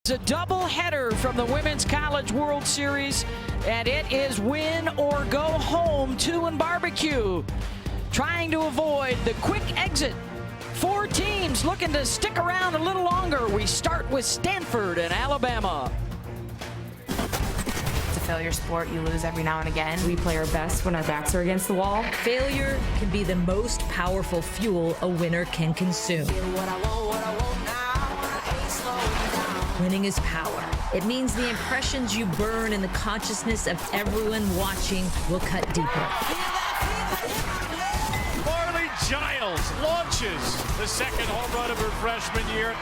It's a doubleheader from the Women's College World Series, and it is win or go home, 2 barbecue. Trying to avoid the quick exit. 4 teams looking to stick around a little longer. We start with Stanford and Alabama. It's a failure sport. You lose every now and again. We play our best when our backs are against the wall. Failure can be the most powerful fuel a winner can consume. Winning is power. It means the impressions you burn in the consciousness of everyone watching will cut deeper. Giles launches the second home run of her freshman year.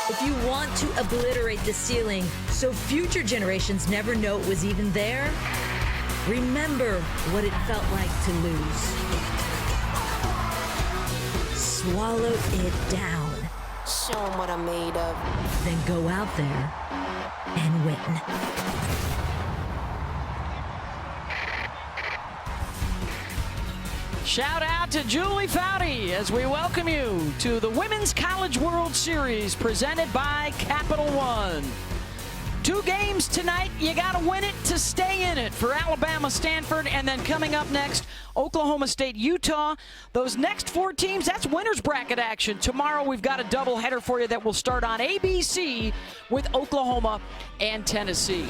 If you want to obliterate the ceiling so future generations never know it was even there, remember what it felt like to lose. Swallow it down. Show them what I'm made of. Then go out there and win. Shout out to Julie Foudy as we welcome you to the Women's College World Series presented by Capital One. 2 games tonight. You got to win it to stay in it for Alabama, Stanford, and then coming up next, Oklahoma State, Utah. Those next 4 teams, that's winner's bracket action. Tomorrow we've got a doubleheader for you that will start on ABC with Oklahoma and Tennessee.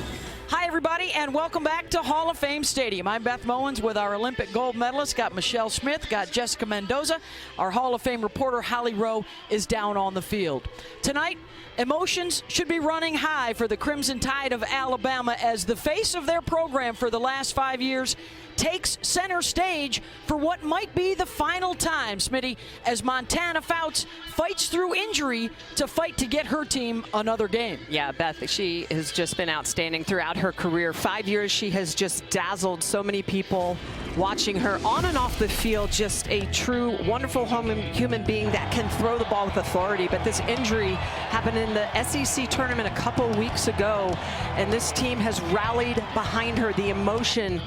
Hi, everybody, and welcome back to Hall of Fame Stadium. I'm Beth Mowens with our Olympic gold medalists. Got Michelle Smith, got Jessica Mendoza. Our Hall of Fame reporter, Holly Rowe, is down on the field. Tonight, emotions should be running high for the Crimson Tide of Alabama as the face of their program for the last 5 years takes center stage for what might be the final time, Smitty, as Montana Fouts fights through injury to fight to get her team another game. Yeah, Beth, she has just been outstanding throughout her career. 5 years, she has just dazzled so many people watching her on and off the field. Just a true, wonderful human being that can throw the ball with authority. But this injury happened in the SEC tournament a couple weeks ago, and this team has rallied behind her. The emotion,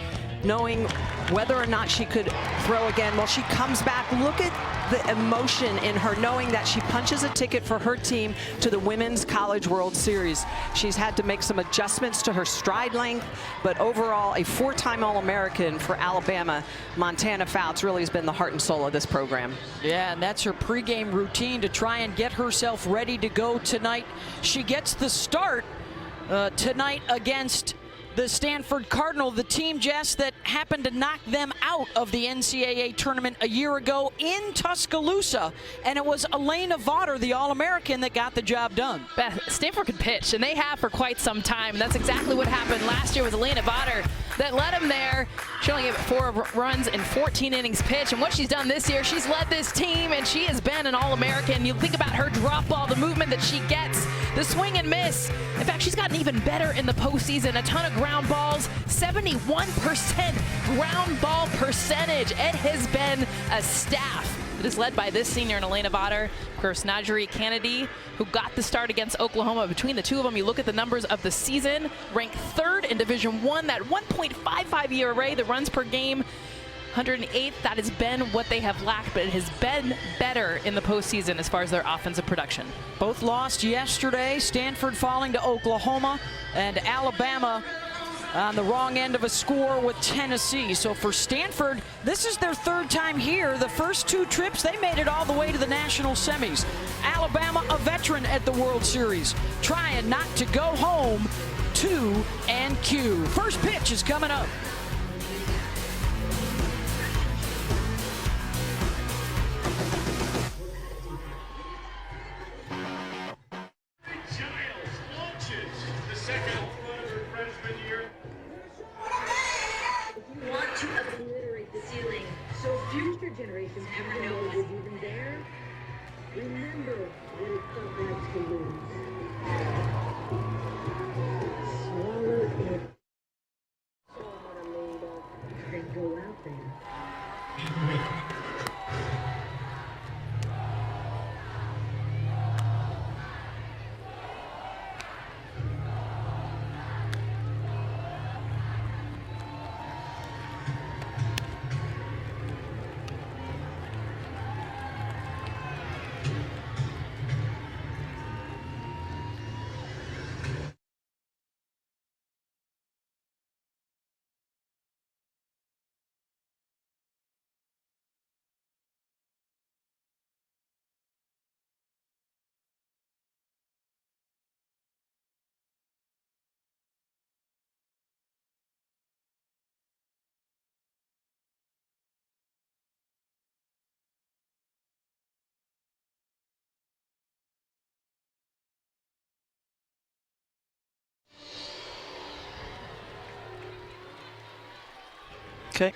knowing whether or not she could throw again. Well, she comes back. Look at the emotion in her, knowing that she punches a ticket for her team to the Women's College World Series. She's had to make some adjustments to her stride length, but overall, a 4-time All-American for Alabama. Montana Fouts really has been the heart and soul of this program. Yeah, and that's her pregame routine to try and get herself ready to go tonight. She gets the start tonight against the Stanford Cardinal, the team, Jess, that happened to knock them out of the NCAA tournament a year ago in Tuscaloosa. And it was Elena Vaughter, the All-American, that got the job done. Beth, Stanford can pitch, and they have for quite some time. And that's exactly what happened last year with Elena Vaughter that led them there. She only gave it 4 runs in 14 innings pitched. And what she's done this year, she's led this team, and she has been an All-American. You think about her drop ball, the movement that she gets, the swing and miss. In fact, she's gotten even better in the postseason. A ton of ground balls, 71% ground ball percentage. It has been a staff that is led by this senior in Elena Vaughter. Of course, Najee Kennedy, who got the start against Oklahoma. Between the two of them, you look at the numbers of the season, ranked 3rd in Division I, that 1.55 ERA, the runs per game, 108th. That has been what they have lacked, but it has been better in the postseason as far as their offensive production. Both lost yesterday, Stanford falling to Oklahoma, and Alabama on the wrong end of a score with Tennessee. So for Stanford, this is their 3rd time here. The first 2 trips, they made it all the way to the national semis. Alabama, a veteran at the World Series, trying not to go home 2-Q. First pitch is coming up. To obliterate the ceiling so future generations never know it was even there. Remember what it felt like to lose. Swallow it. Okay.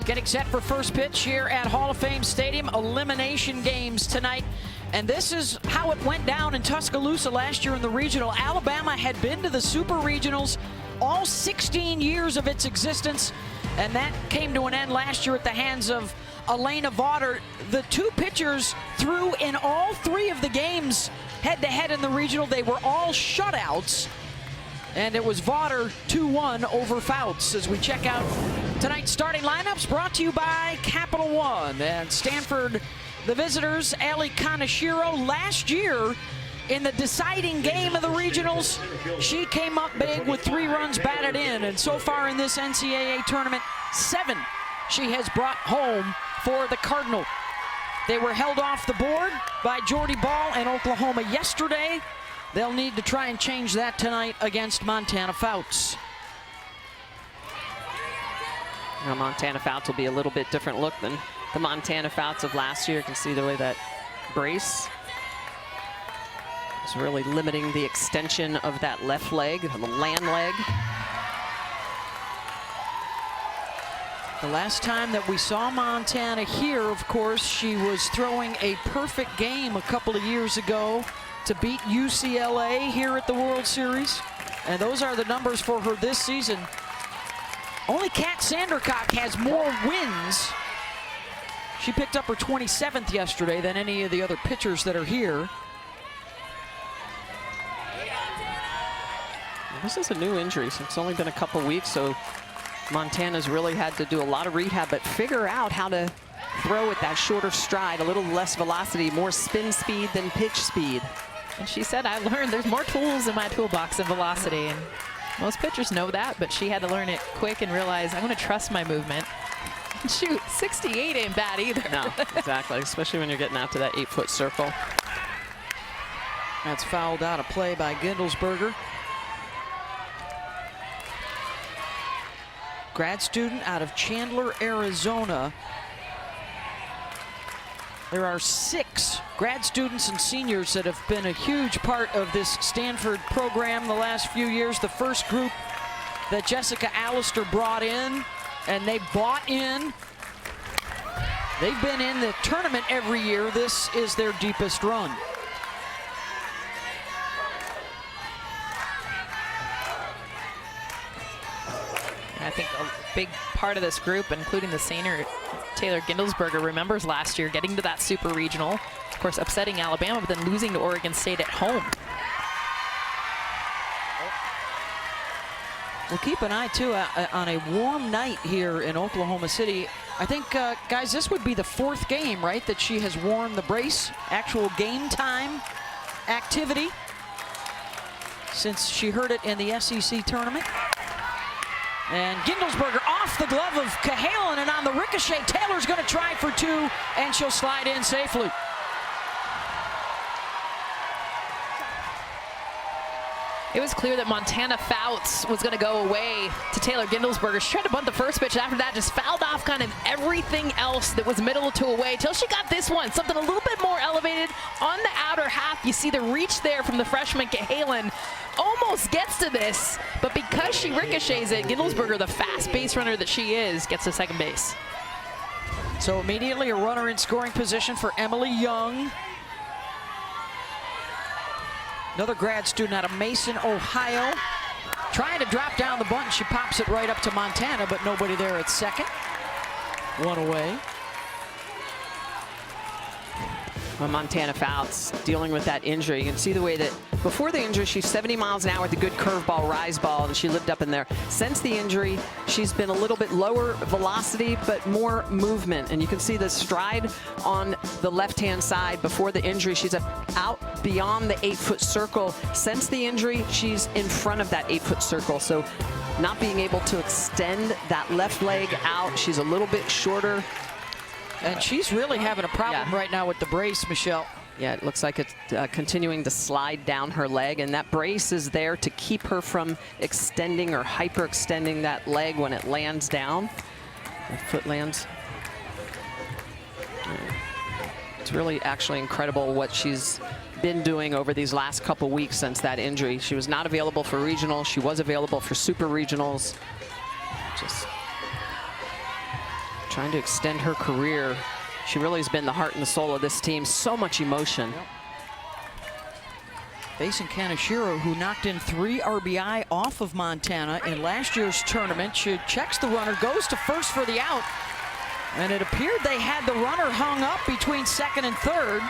Getting set for first pitch here at Hall of Fame Stadium. Elimination games tonight. And this is how it went down in Tuscaloosa last year in the regional. Alabama had been to the Super Regionals all 16 years of its existence, and that came to an end last year at the hands of Elena Vaughter. The two pitchers threw in all 3 of the games head-to-head in the regional. They were all shutouts, and it was Vaughter 2-1 over Fouts. As we check out tonight's starting lineups, brought to you by Capital One. And Stanford, the visitors, Ali Kaneshiro. Last year, in the deciding game of the regionals, she came up big with 3 runs batted in. And so far in this NCAA tournament, 7 she has brought home for the Cardinal. They were held off the board by Jordy Ball and Oklahoma yesterday. They'll need to try and change that tonight against Montana Fouts. Now, Montana Fouts will be a little bit different look than the Montana Fouts of last year. You can see the way that brace is really limiting the extension of that left leg, the land leg. The last time that we saw Montana here, of course, she was throwing a perfect game a couple of years ago to beat UCLA here at the World Series. And those are the numbers for her this season. Only Kat Sandercock has more wins. She picked up her 27th yesterday than any of the other pitchers that are here. This is a new injury, so it's only been a couple weeks, so Montana's really had to do a lot of rehab, but figure out how to throw at that shorter stride, a little less velocity, more spin speed than pitch speed. And she said, I learned there's more tools in my toolbox than velocity. And most pitchers know that, but she had to learn it quick and realize, I'm going to trust my movement. And shoot, 68 ain't bad either. No, exactly, especially when you're getting out to that 8-foot circle. That's fouled out of play by Gindelsberger. Grad student out of Chandler, Arizona. There are 6 grad students and seniors that have been a huge part of this Stanford program the last few years. The first group that Jessica Allister brought in, and they bought in. They've been in the tournament every year. This is their deepest run. I think a big part of this group, including the senior Taylor Gindelsberger, remembers last year getting to that super regional, of course upsetting Alabama, but then losing to Oregon State at home. We'll keep an eye too on a warm night here in Oklahoma City. I think, guys, this would be the 4th game, right, that she has worn the brace, actual game time activity, since she heard it in the SEC tournament. And Gindelsberger off the glove of Cahalan, and on the ricochet, Taylor's going to try for 2, and she'll slide in safely. It was clear that Montana Fouts was going to go away to Taylor Gindelsberger. She tried to bunt the first pitch, and after that just fouled off kind of everything else that was middle to away till she got this one, something a little bit more elevated on the outer half. You see the reach there from the freshman Cahalan. Almost gets to this, but because she ricochets it, Gindelsberger, the fast base runner that she is, gets to second base. So immediately a runner in scoring position for Emily Young. Another grad student out of Mason, Ohio. Trying to drop down the bunt. She pops it right up to Montana, but nobody there at second. 1 away. Well, Montana Fouts dealing with that injury. You can see the way that before the injury, she's 70 miles an hour with a good curveball, rise ball, and she lived up in there. Since the injury, she's been a little bit lower velocity, but more movement. And you can see the stride on the left-hand side before the injury. She's out beyond the 8-foot circle. Since the injury, she's in front of that 8-foot circle. So not being able to extend that left leg out. She's a little bit shorter. And she's really having a problem right now with the brace, Michelle. Yeah, it looks like it's continuing to slide down her leg, and that brace is there to keep her from extending or hyperextending that leg when it lands down. The foot lands. It's really actually incredible what she's been doing over these last couple weeks since that injury. She was not available for regionals. She was available for super regionals. Just trying to extend her career. She really has been the heart and the soul of this team. So much emotion. Yep. Facing Kaneshiro, who knocked in 3 RBI off of Montana in last year's tournament. She checks the runner, goes to first for the out, and it appeared they had the runner hung up between second and third.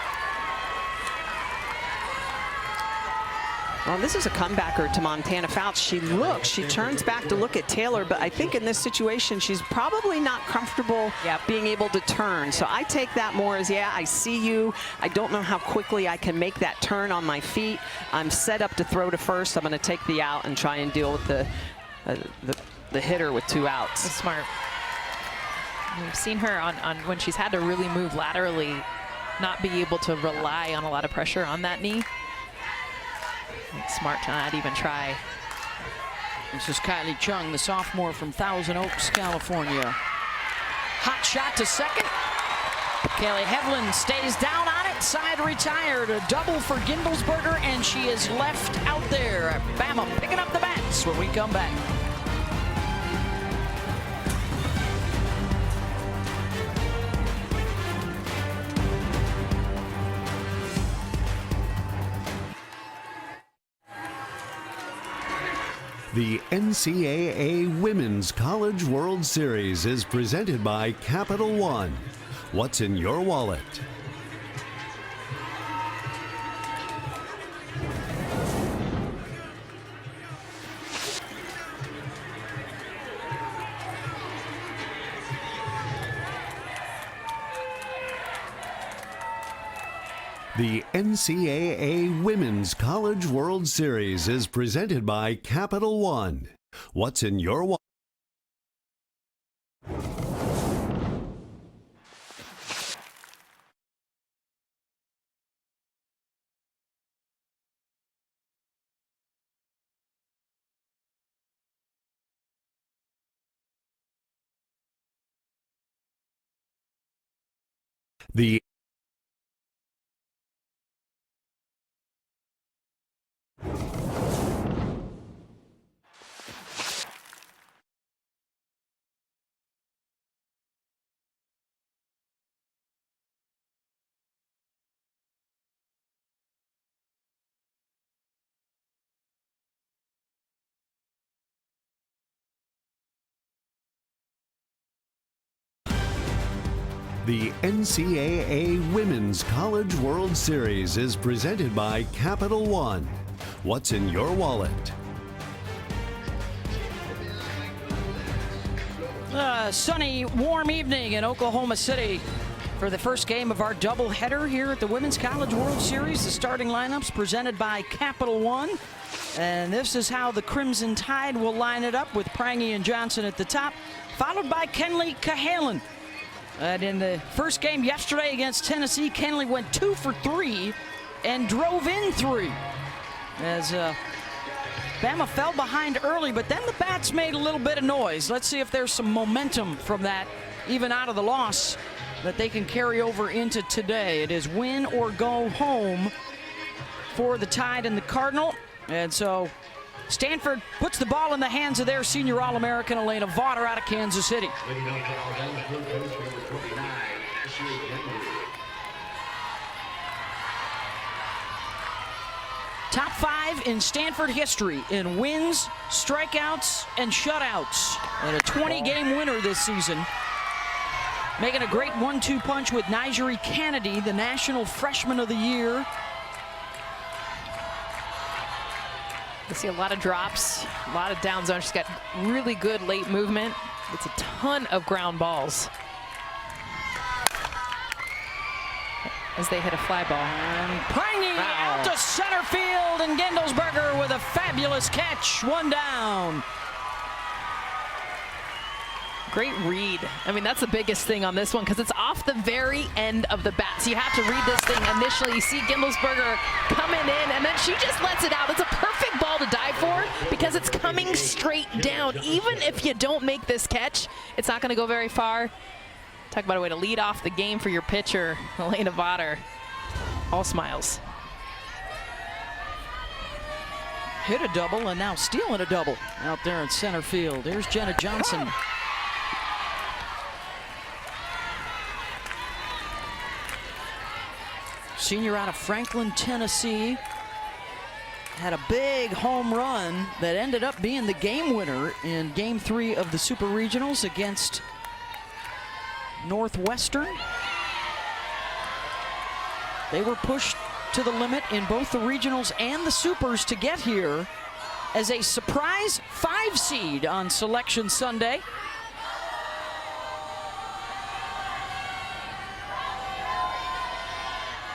Well, this is a comebacker to Montana Fouts. She turns back to look at Taylor, but I think in this situation, she's probably not comfortable being able to turn. So I take that more as, yeah, I see you. I don't know how quickly I can make that turn on my feet. I'm set up to throw to first. I'm going to take the out and try and deal with the hitter with 2 outs. That's smart. We've seen her on when she's had to really move laterally, not be able to rely on a lot of pressure on that knee. It's smart to not even try. This is Kylie Chung, the sophomore from Thousand Oaks, California. Hot shot to second. Kelly Hevlin stays down on it, side retired. A double for Gindelsberger, and she is left out there. Bama picking up the bats when we come back. The NCAA Women's College World Series is presented by Capital One. What's in your wallet? The NCAA Women's College World Series is presented by Capital One. What's in your wallet? The The NCAA Women's College World Series is presented by Capital One. What's in your wallet? Sunny, warm evening in Oklahoma City for the first game of our doubleheader here at the Women's College World Series. The starting lineups presented by Capital One. And this is how the Crimson Tide will line it up, with Prangy and Johnson at the top, followed by Kenley Cahalan. And in the first game yesterday against Tennessee, Kenley went 2 for 3 and drove in 3. As Bama fell behind early, but then the bats made a little bit of noise. Let's see if there's some momentum from that, even out of the loss, that they can carry over into today. It is win or go home for the Tide and the Cardinal. And so Stanford puts the ball in the hands of their senior All-American Elena Vaughter out of Kansas City. Top 5 in Stanford history in wins, strikeouts, and shutouts. And a 20-game winner this season. Making a great 1-2 punch with Nigeri Kennedy, the National Freshman of the Year. You see a lot of drops, a lot of down zone. She's got really good late movement. It's a ton of ground balls as they hit a fly ball. And Prangy out to center field, and Gindelsberger with a fabulous catch. 1 down. Great read. I mean, that's the biggest thing on this one, because it's off the very end of the bat. So you have to read this thing initially. You see Gindelsberger coming in, and then she just lets it out. It's a perfect ball to dive for because it's coming straight down. Even if you don't make this catch, it's not going to go very far. Talk about a way to lead off the game for your pitcher, Elena Vaughter. All smiles. hit a double and now stealing a double out there in center field. Here's Jenna Johnson. Senior out of Franklin, Tennessee. Had a big home run that ended up being the game winner in Game 3 of the Super Regionals against Northwestern. They were pushed to the limit in both the regionals and the supers to get here as a surprise 5 seed on Selection Sunday.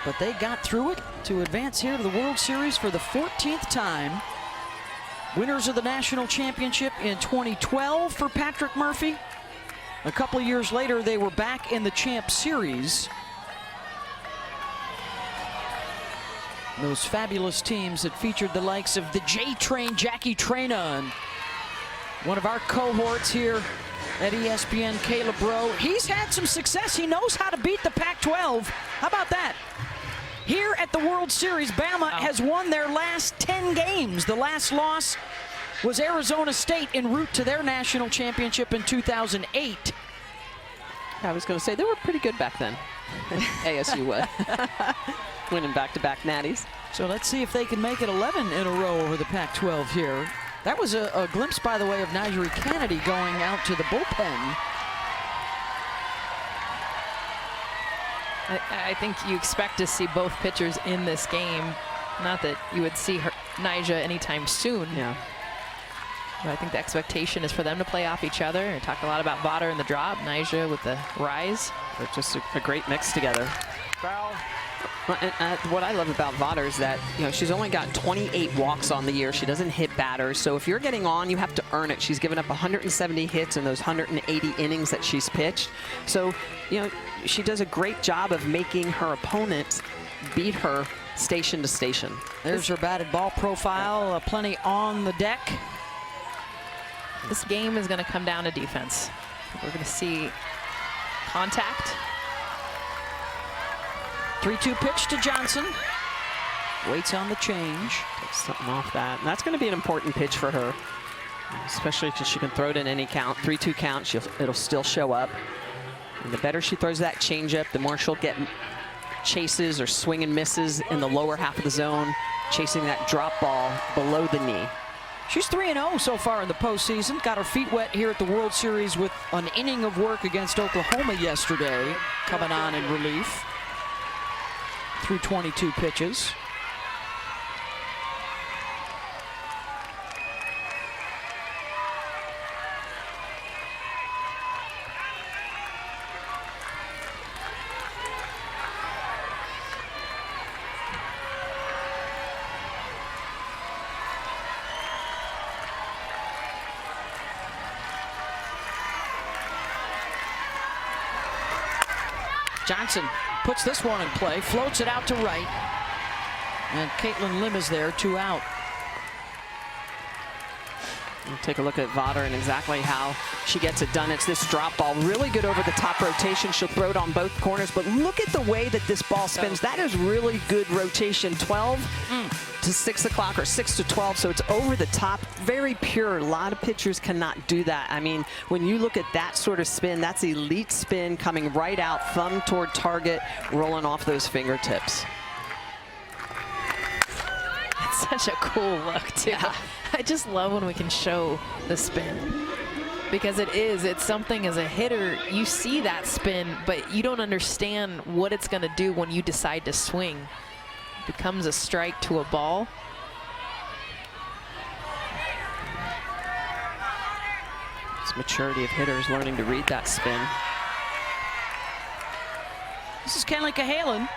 But they got through it to advance here to the World Series for the 14th time. Winners of the national championship in 2012 for Patrick Murphy. A couple of years later, they were back in the Champ Series. Those fabulous teams that featured the likes of the J-Train, Jackie Traina, and one of our cohorts here at ESPN, Caleb Rowe. He's had some success. He knows how to beat the Pac-12. How about that? Here at the World Series, Bama has won their last 10 games. The last loss was Arizona State en route to their national championship in 2008. I was going to say, they were pretty good back then. ASU was. Winning back-to-back natties. So let's see if they can make it 11 in a row over the Pac-12 here. That was a glimpse, by the way, of Nigeri Kennedy going out to the bullpen. I think you expect to see both pitchers in this game. Not that you would see Nyjah anytime soon. Yeah. But I think the expectation is for them to play off each other. And talk a lot about Vaughter in the drop, Nyjah with the rise. They're just a great mix together. Foul. And what I love about Vaughter is that, you know, she's only got 28 walks on the year. She doesn't hit batters. So if you're getting on, you have to earn it. She's given up 170 hits in those 180 innings that she's pitched. So, you know, she does a great job of making her opponents beat her station to station. There's her batted ball profile, plenty on the deck. This game is going to come down to defense. We're going to see contact. 3-2 pitch to Johnson. Waits on the change. Takes something off that. And that's going to be an important pitch for her, especially because she can throw it in any count. 3-2 count, it'll still show up. And the better she throws that changeup, the more she'll get chases or swing and misses in the lower half of the zone, chasing that drop ball below the knee. She's 3-0 so far in the postseason. Got her feet wet here at the World Series with an inning of work against Oklahoma yesterday, coming on in relief through 22 pitches. Johnson puts this one in play, floats it out to right. And Caitlin Lim is there, 2 out. We'll take a look at Vaughter and exactly how she gets it done. It's this drop ball, really good over the top rotation. She'll throw it on both corners, but look at the way that this ball spins. That is really good rotation. 12 to 6 o'clock or 6 to 12, so it's over the top. Very pure. A lot of pitchers cannot do that. I mean, when you look at that sort of spin, that's elite spin coming right out, thumb toward target, rolling off those fingertips. It's such a cool look, too. Yeah. I just love when we can show the spin, because it's something as a hitter, you see that spin, but you don't understand what it's going to do when you decide to swing. It becomes a strike to a ball. It's maturity of hitters learning to read that spin. This is Kenley Cahalan,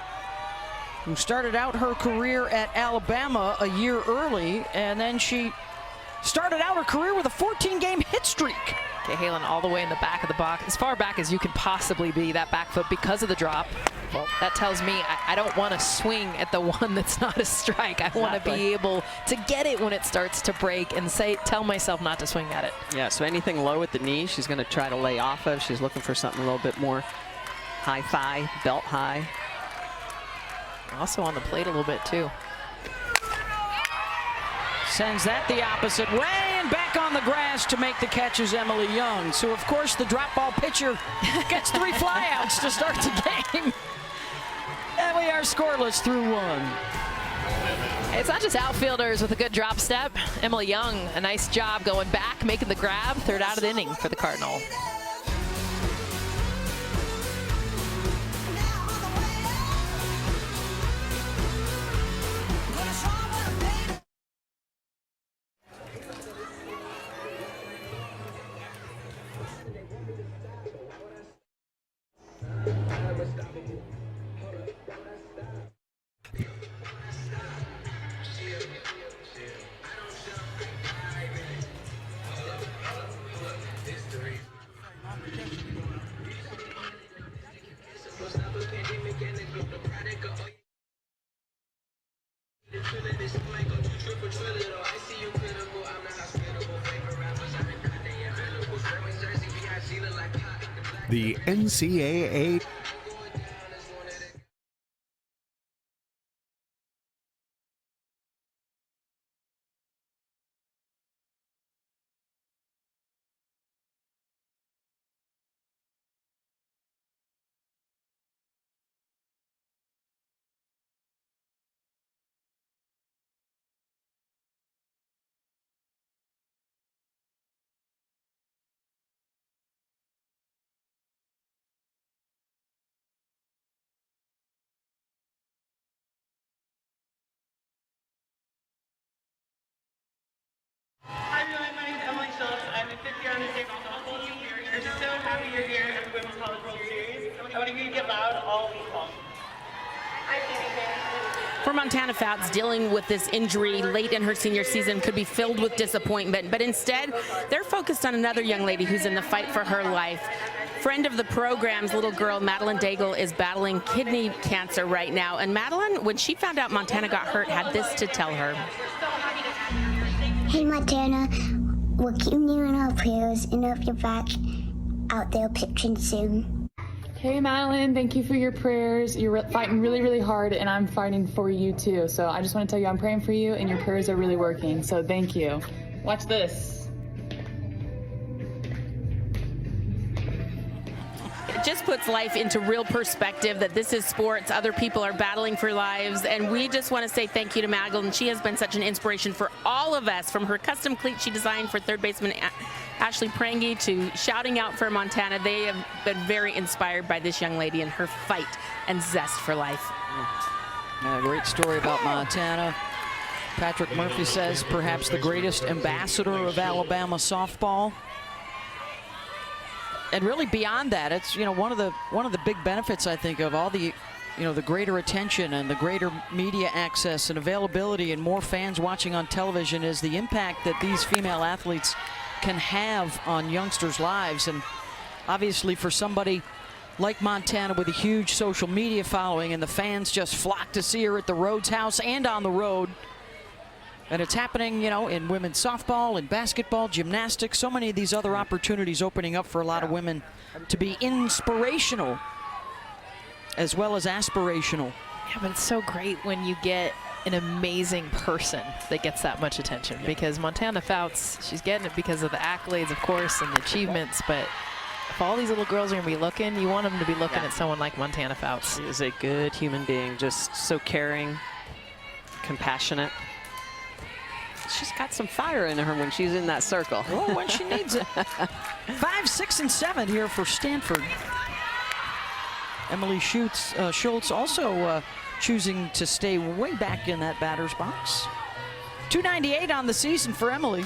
who started out her career at Alabama a year early, and then she started out her career with a 14-game hit streak. Cahalan all the way in the back of the box, as far back as you can possibly be, that back foot, because of the drop. Well, that tells me I don't want to swing at the one that's not a strike. I want to be able to get it when it starts to break and tell myself not to swing at it. Yeah, so anything low at the knee, she's going to try to lay off of. She's looking for something a little bit more high thigh, belt high. Also on the plate a little bit, too. Sends that the opposite way, and back on the grass to make the catch is Emily Young. So, of course, the drop ball pitcher gets 3 flyouts to start the game. And we are scoreless through 1. It's not just outfielders with a good drop step. Emily Young, a nice job going back, making the grab. 3rd out of the inning for the Cardinal. The NCAA Hi everyone, my name is Emily Schultz. I'm the 5th year on the Stanford softball team. We're just so happy you're here at the Women's College World Series. I want you to get loud all week long. For Montana Fouts, dealing with this injury late in her senior season could be filled with disappointment, but instead, they're focused on another young lady who's in the fight for her life. Friend of the program's little girl, Madeline Daigle, is battling kidney cancer right now. And Madeline, when she found out Montana got hurt, had this to tell her. Hey Montana, we're keeping you in our prayers and hope you're back out there pitching soon. Hey Madeline, thank you for your prayers. You're fighting really, really hard, and I'm fighting for you too. So I just want to tell you I'm praying for you, and your prayers are really working. So thank you. Watch this. It just puts life into real perspective that this is sports. Other people are battling for lives, and we just want to say thank you to Madeline. She has been such an inspiration for all of us, from her custom cleat she designed for third baseman Ashley Prange to shouting out for Montana. They have been very inspired by this young lady and her fight and zest for life. Yeah, great story about Montana. Patrick Murphy says perhaps the greatest ambassador of Alabama softball. And really beyond that, it's, one of the big benefits, I think, of all the, the greater attention and the greater media access and availability and more fans watching on television is the impact that these female athletes can have on youngsters' lives. And obviously for somebody like Montana with a huge social media following, and the fans just flock to see her at the Rhodes House and on the road. And it's happening, in women's softball and basketball, gymnastics, so many of these other opportunities opening up for a lot of women to be inspirational as well as aspirational. Yeah, but it's so great when you get an amazing person that gets that much attention, because Montana Fouts, she's getting it because of the accolades, of course, and the achievements, but if all these little girls are going to be looking, you want them to be looking at someone like Montana Fouts. She is a good human being, just so caring, compassionate. She's got some fire in her when she's in that circle. Oh, when she needs it. 5, 6, and 7 here for Stanford. Emily Schultz also choosing to stay way back in that batter's box. 298 on the season for Emily.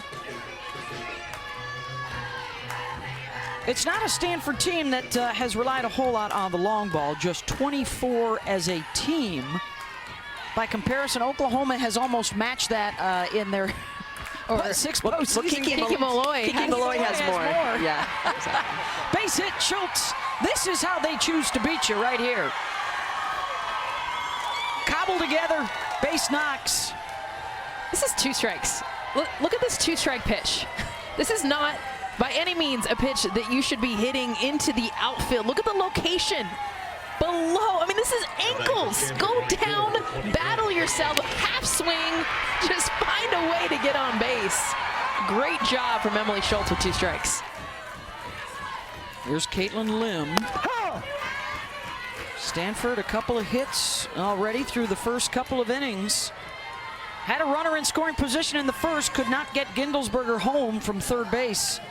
It's not a Stanford team that has relied a whole lot on the long ball, just 24 as a team. By comparison, Oklahoma has almost matched that in their 6 postseason. Kiki Malloy has more. Yeah. Base hit, Schultz. This is how they choose to beat you right here. Cobbled together, base knocks. This is 2 strikes. Look at this 2-strike pitch. This is not by any means a pitch that you should be hitting into the outfield. Look at the location below. I mean, this is ankles. Go down, battle yourself, half swing, just find a way to get on base. Great job from Emily Schultz with 2 strikes. Here's Caitlin Lim. Stanford, a couple of hits already through the first couple of innings. Had a runner in scoring position in the first, could not get Gindelsberger home from third base.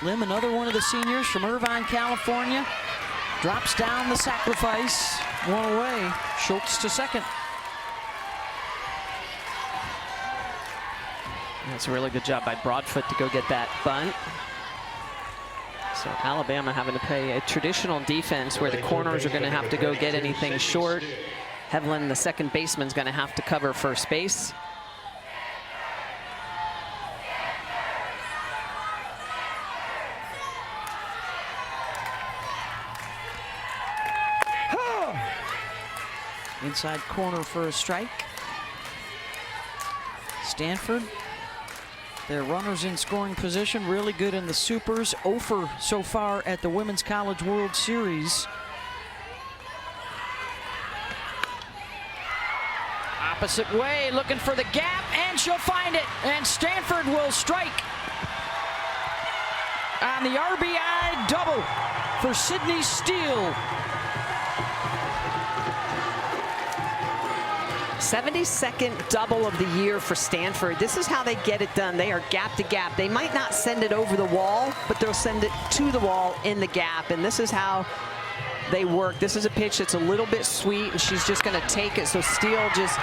Lim, another one of the seniors from Irvine, California, drops down the sacrifice, one away. Schultz to second. That's a really good job by Broadfoot to go get that bunt. So Alabama having to play a traditional defense where the corners are going to have to go get anything short. Hevlin, the second baseman, is going to have to cover first base. Inside corner for a strike. Stanford, their runners in scoring position, really good in the supers. 0 for so far at the Women's College World Series. Opposite way, looking for the gap, and she'll find it. And Stanford will strike on the RBI double for Sydney Steele. 72nd double of the year for Stanford. This is how they get it done. They are gap to gap. They might not send it over the wall, but they'll send it to the wall in the gap. And this is how they work. This is a pitch that's a little bit sweet, and she's just going to take it. So Steele just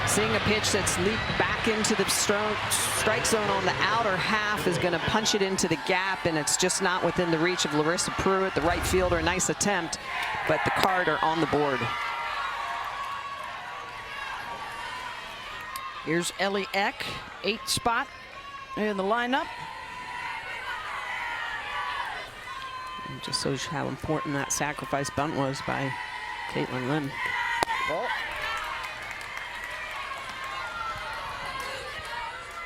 seeing a pitch that's leaped back into the strike zone on the outer half is going to punch it into the gap, and it's just not within the reach of Larissa Pruitt, the right fielder. Nice attempt, but the Card are on the board. Here's Ellie Eck, 8th spot in the lineup. And just shows you how important that sacrifice bunt was by Caitlin Lim.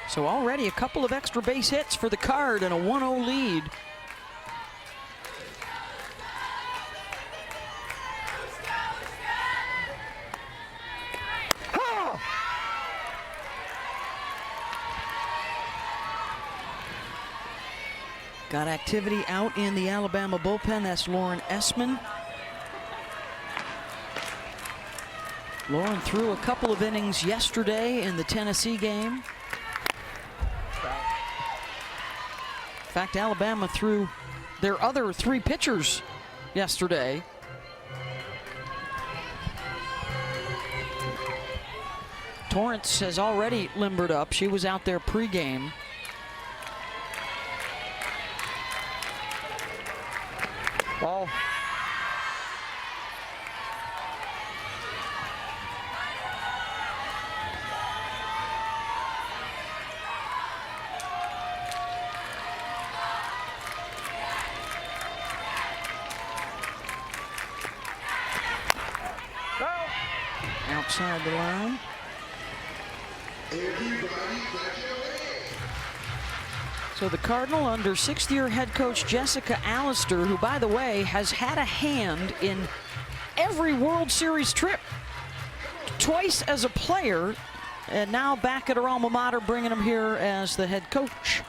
So already a couple of extra base hits for the Card and a 1-0 lead. Got activity out in the Alabama bullpen. That's Lauren Essman. Lauren threw a couple of innings yesterday in the Tennessee game. In fact, Alabama threw their other 3 pitchers yesterday. Torrance has already limbered up. She was out there pregame. Ball. Outside the line. So the Cardinal under 6th-year head coach Jessica Allister, who, by the way, has had a hand in every World Series trip. Twice as a player, and now back at her alma mater, bringing him here as the head coach.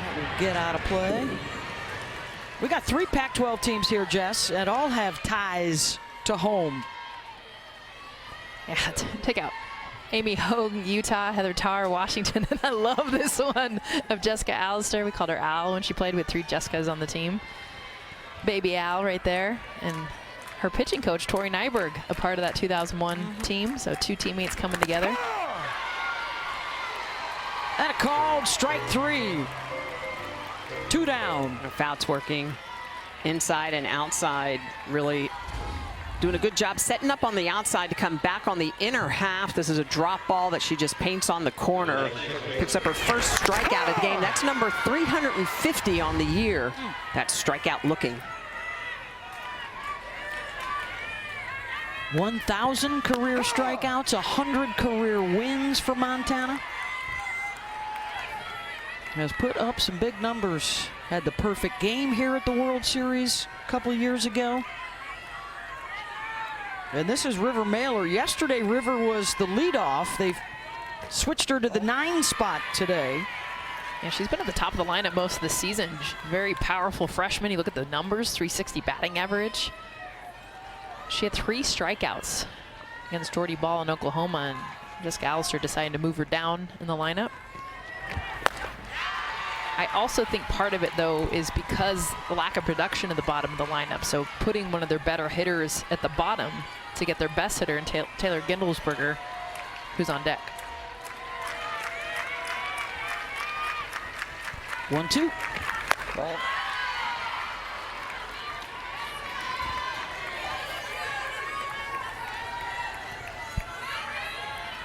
That will get out of play. We got 3 Pac-12 teams here, Jess, and all have ties to home. Yeah, take out Amy Hogue, Utah, Heather Tarr, Washington, and I love this one of Jessica Allister. We called her Al when she played with 3 Jessicas on the team. Baby Al right there, and her pitching coach, Tori Nyberg, a part of that 2001 team, so 2 teammates coming together. And a called strike 3. 2 down. Fouts working inside and outside, really doing a good job setting up on the outside to come back on the inner half. This is a drop ball that she just paints on the corner. Picks up her first strikeout of the game. That's number 350 on the year. That strikeout looking. 1,000 career strikeouts, 100 career wins for Montana. Has put up some big numbers. Had the perfect game here at the World Series a couple of years ago. And this is River Mailer. Yesterday, River was the leadoff. They've switched her to the 9 spot today. Yeah, she's been at the top of the lineup most of the season. Very powerful freshman. You look at the numbers, 360 batting average. She had 3 strikeouts against Jordy Ball in Oklahoma, and Jessica Allister decided to move her down in the lineup. I also think part of it, though, is because the lack of production at the bottom of the lineup. So putting one of their better hitters at the bottom to get their best hitter, and Taylor Gindelsberger, who's on deck. 1-2. Ball.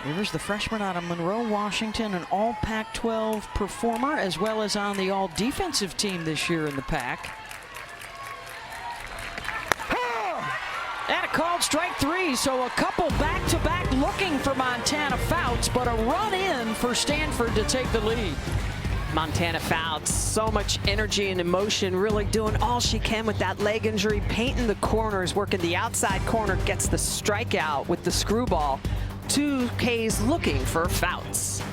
Rivers, the freshman out of Monroe, Washington, an all Pac-12 performer, as well as on the all-defensive team this year in the Pac. And a called strike 3, so a couple back-to-back looking for Montana Fouts, but a run in for Stanford to take the lead. Montana Fouts, so much energy and emotion, really doing all she can with that leg injury, painting the corners, working the outside corner, gets the strikeout with the screwball. 2 Ks looking for Fouts.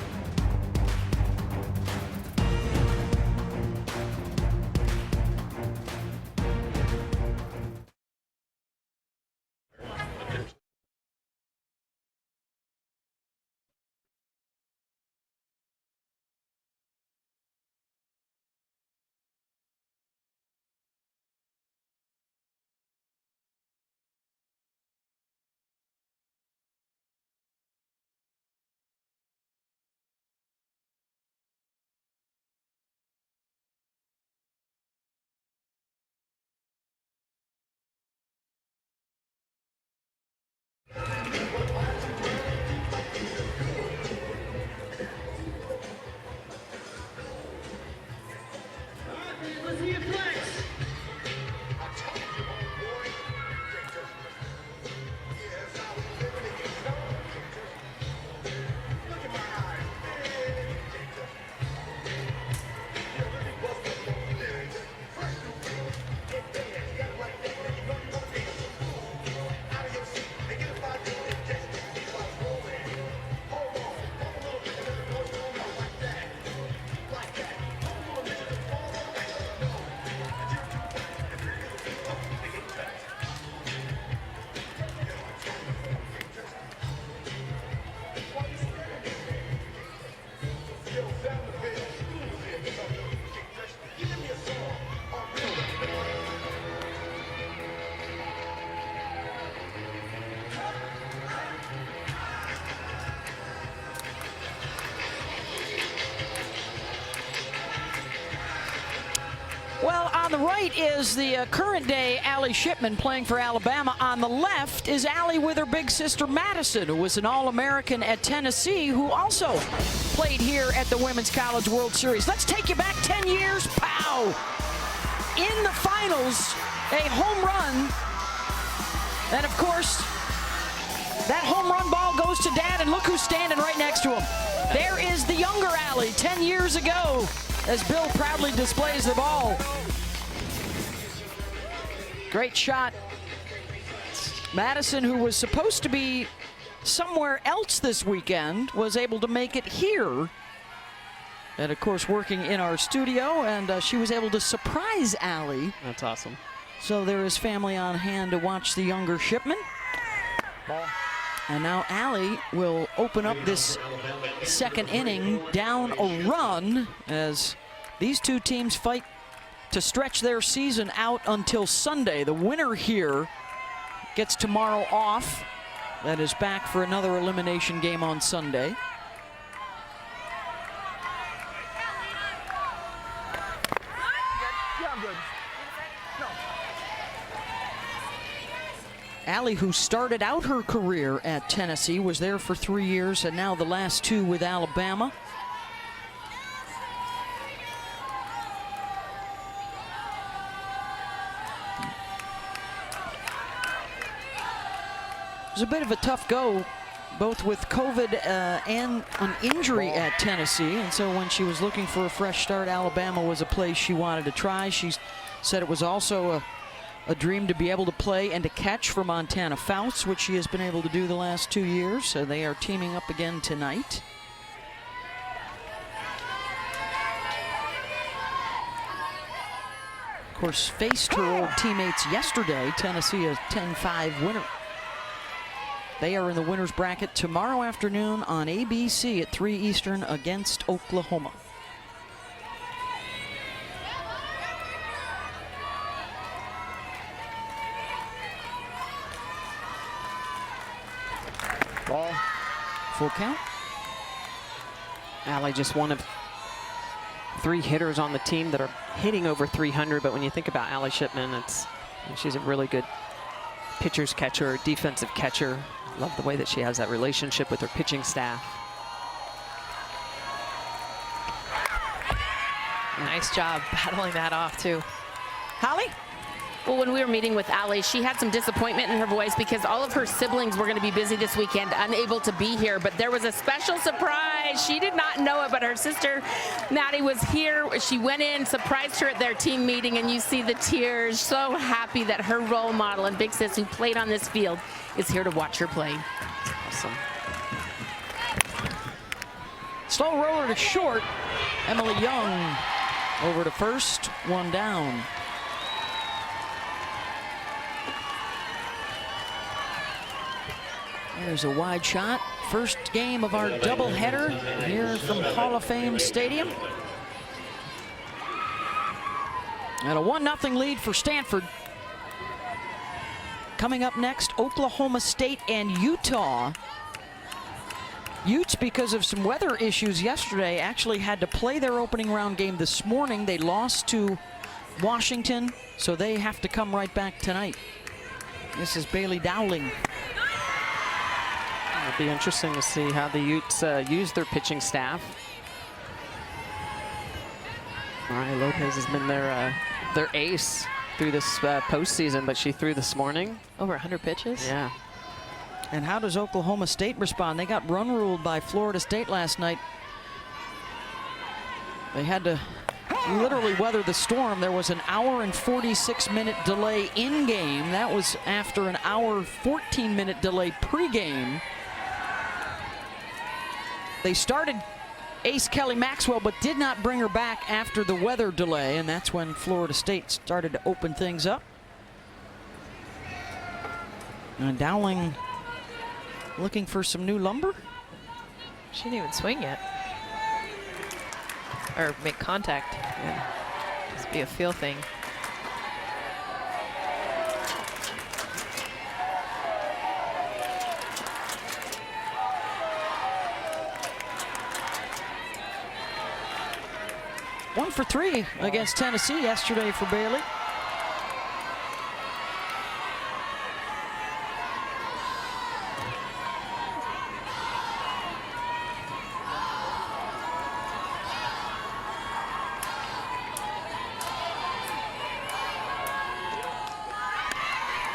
Well, on the right is the current day Allie Shipman playing for Alabama. On the left is Allie with her big sister Madison, who was an All-American at Tennessee, who also played here at the Women's College World Series. Let's take you back 10 years. Pow! In the finals, a home run. And of course, that home run ball goes to Dad, and look who's standing right next to him. There is the younger Allie 10 years ago, as Bill proudly displays the ball. Great shot. Madison, who was supposed to be somewhere else this weekend, was able to make it here. And of course, working in our studio, and she was able to surprise Allie. That's awesome. So there is family on hand to watch the younger Shipman. Ball. And now Allie will open up this second inning down a run as these two teams fight to stretch their season out until Sunday. The winner here gets tomorrow off. That is back for another elimination game on Sunday. Allie, who started out her career at Tennessee, was there for 3 years, and now the last 2 with Alabama. was a bit of a tough go, both with COVID and an injury at Tennessee. And so when she was looking for a fresh start, Alabama was a place she wanted to try. She said it was also a dream to be able to play and to catch for Montana Fouts, which she has been able to do the last 2 years. So they are teaming up again tonight. Of course, faced her old teammates yesterday. Tennessee a 10-5 winner. They are in the winner's bracket tomorrow afternoon on ABC at 3 Eastern against Oklahoma. Ball. Full count. Allie just one of 3 hitters on the team that are hitting over 300, but when you think about Allie Shipman, she's a really good pitcher's catcher, defensive catcher. Love the way that she has that relationship with her pitching staff. Nice job battling that off too. Holly? Well, when we were meeting with Allie, she had some disappointment in her voice because all of her siblings were going to be busy this weekend, unable to be here. But there was a special surprise. She did not know it, but her sister, Maddie, was here. She went in, surprised her at their team meeting, and you see the tears. So happy that her role model and big sis who played on this field is here to watch her play. Awesome. Slow roller to short. Emily Young over to first, one down. There's a wide shot. First game of our doubleheader here from Hall of Fame Stadium. And a 1-0 lead for Stanford. Coming up next, Oklahoma State and Utah. Utes, because of some weather issues yesterday, actually had to play their opening round game this morning. They lost to Washington, so they have to come right back tonight. This is Bailey Dowling. It'll be interesting to see how the Utes use their pitching staff. Mariah Lopez has been their ace through this postseason, but she threw this morning. Over 100 pitches? Yeah. And how does Oklahoma State respond? They got run ruled by Florida State last night. They had to literally weather the storm. There was an hour and 46-minute delay in game. That was after an hour 14-minute delay pregame. They started ace Kelly Maxwell, but did not bring her back after the weather delay, and that's when Florida State started to open things up. And Dowling looking for some new lumber. She didn't even swing yet. Or make contact. Yeah. Must be a feel thing. One for 3 against Tennessee yesterday for Bailey.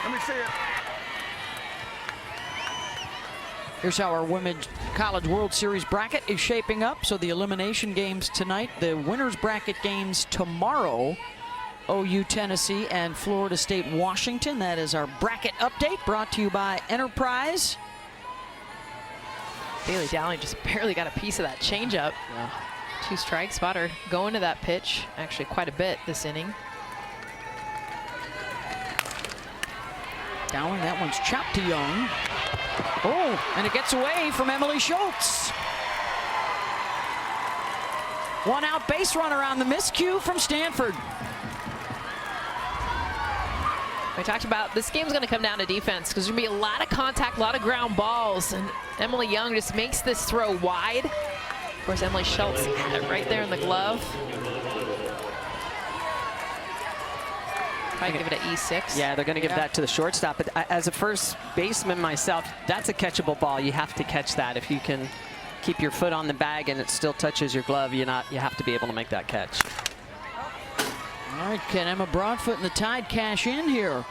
Let me see it. Here's how our Women's College World Series bracket is shaping up. So the elimination games tonight, the winners bracket games tomorrow. OU Tennessee and Florida State Washington. That is our bracket update brought to you by Enterprise. Bailey Dowling just barely got a piece of that changeup. Yeah. 2 strikes, spot her going to that pitch actually quite a bit this inning. Dowling, that one's chopped to Young. Oh, and it gets away from Emily Schultz. 1 out base runner on the miscue from Stanford. We talked about this game's going to come down to defense because there's going to be a lot of contact, a lot of ground balls, and Emily Young just makes this throw wide. Of course, Emily Schultz had it right there in the glove. Probably give it an E6. Yeah, they're going to give that to the shortstop. But as a first baseman myself, that's a catchable ball. You have to catch that. If you can keep your foot on the bag and it still touches your glove, you have to be able to make that catch. All right, can Emma Broadfoot and the Tide cash in here?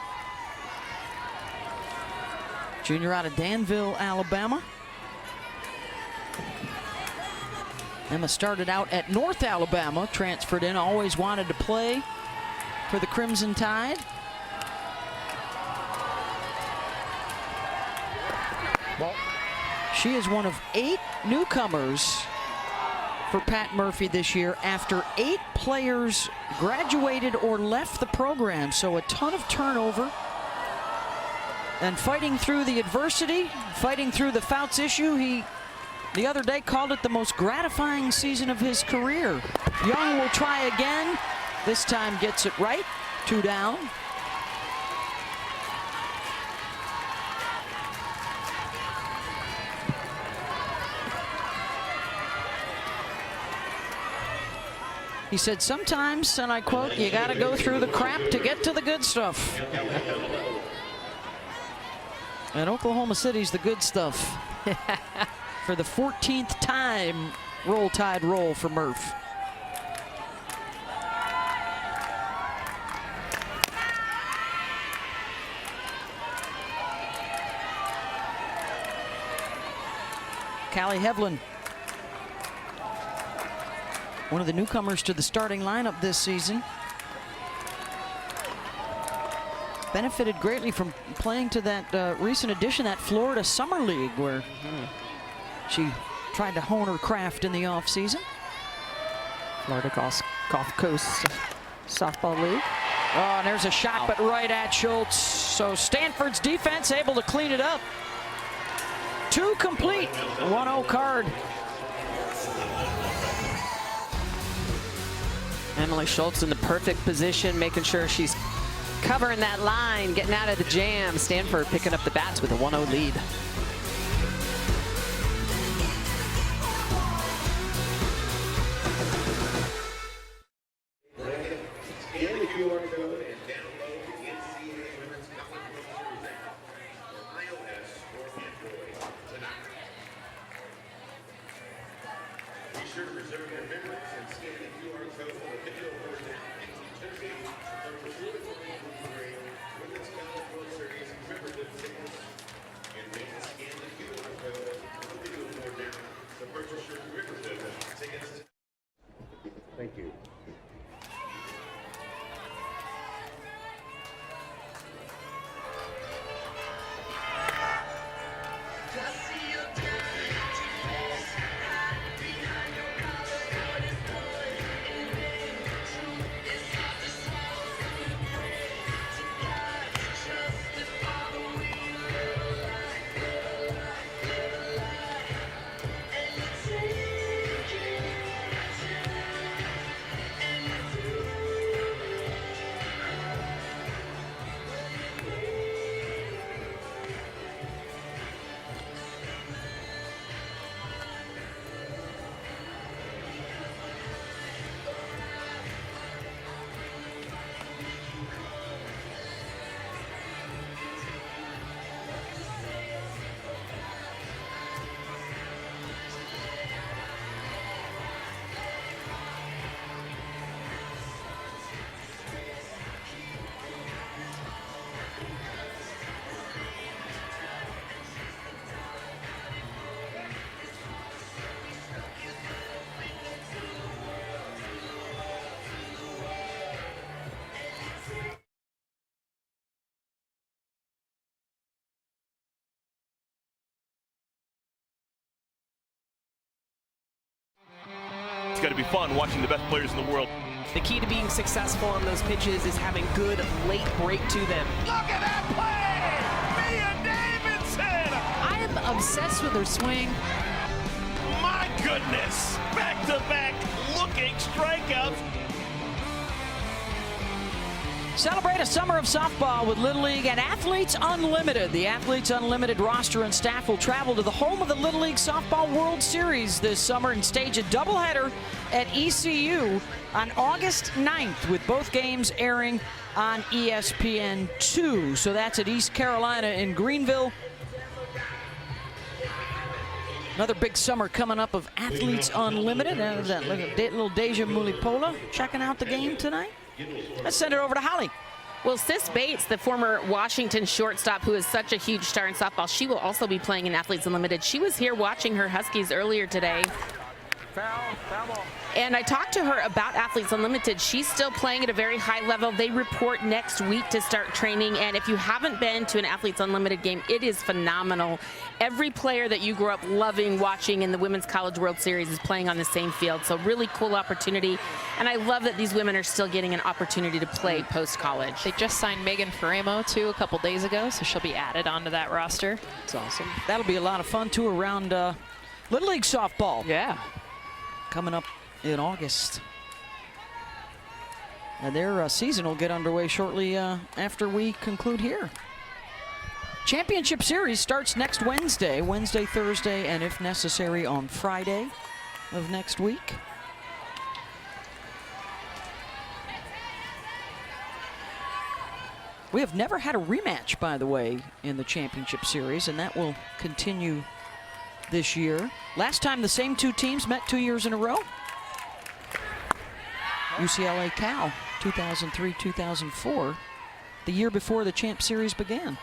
junior out of Danville, Alabama. Emma started out at North Alabama, transferred in, always wanted to play for the Crimson Tide. She is one of 8 newcomers for Pat Murphy this year after 8 players graduated or left the program, so a ton of turnover. And fighting through the adversity, fighting through the Fouts issue, he the other day called it the most gratifying season of his career. Young will try again, this time gets it right, 2 down. He said, sometimes, and I quote, you gotta go through the crap to get to the good stuff. And Oklahoma City's the good stuff. For the 14th time, Roll Tide roll for Murph. Callie Hevlin, one of the newcomers to the starting lineup this season. Benefited greatly from playing to that recent addition, that Florida Summer League, where she tried to hone her craft in the offseason. Florida Gulf Coast Softball League. Oh, and there's a shot, but right at Schultz. So Stanford's defense able to clean it up. 2 complete, 1-0 card. Emily Schultz in the perfect position, making sure she's covering that line, getting out of the jam. Stanford picking up the bats with a 1-0 lead. Thank you. It's got to be fun watching the best players in the world. The key to being successful on those pitches is having good late break to them. Look at that play! Mia Davidson! I am obsessed with her swing. My goodness! Back-to-back looking strikeouts. Celebrate a summer of softball with Little League and Athletes Unlimited. The Athletes Unlimited roster and staff will travel to the home of the Little League Softball World Series this summer and stage a doubleheader at ECU on August 9th, with both games airing on ESPN2. So that's at East Carolina in Greenville. Another big summer coming up of Athletes Unlimited. Look at little Deja Mulipola checking out the game tonight. Let's send it over to Holly. Well, Sis Bates, the former Washington shortstop who is such a huge star in softball, she will also be playing in Athletes Unlimited. She was here watching her Huskies earlier today. Foul ball. And I talked to her about Athletes Unlimited. She's still playing at a very high level. They report next week to start training. And if you haven't been to an Athletes Unlimited game, it is phenomenal. Every player that you grew up loving watching in the Women's College World Series is playing on the same field. So really cool opportunity. And I love that these women are still getting an opportunity to play post-college. They just signed Megan Ferramo, too, a couple days ago, so she'll be added onto that roster. That's awesome. That'll be a lot of fun, too, around Little League softball. Yeah. Coming up in August. And their season will get underway shortly after we conclude here. Championship Series starts next Wednesday, Thursday, and if necessary on Friday of next week. We have never had a rematch, by the way, in the Championship Series, and that will continue this year. Last time the same two teams met 2 years in a row. UCLA Cal, 2003-2004, the year before the Champ Series began.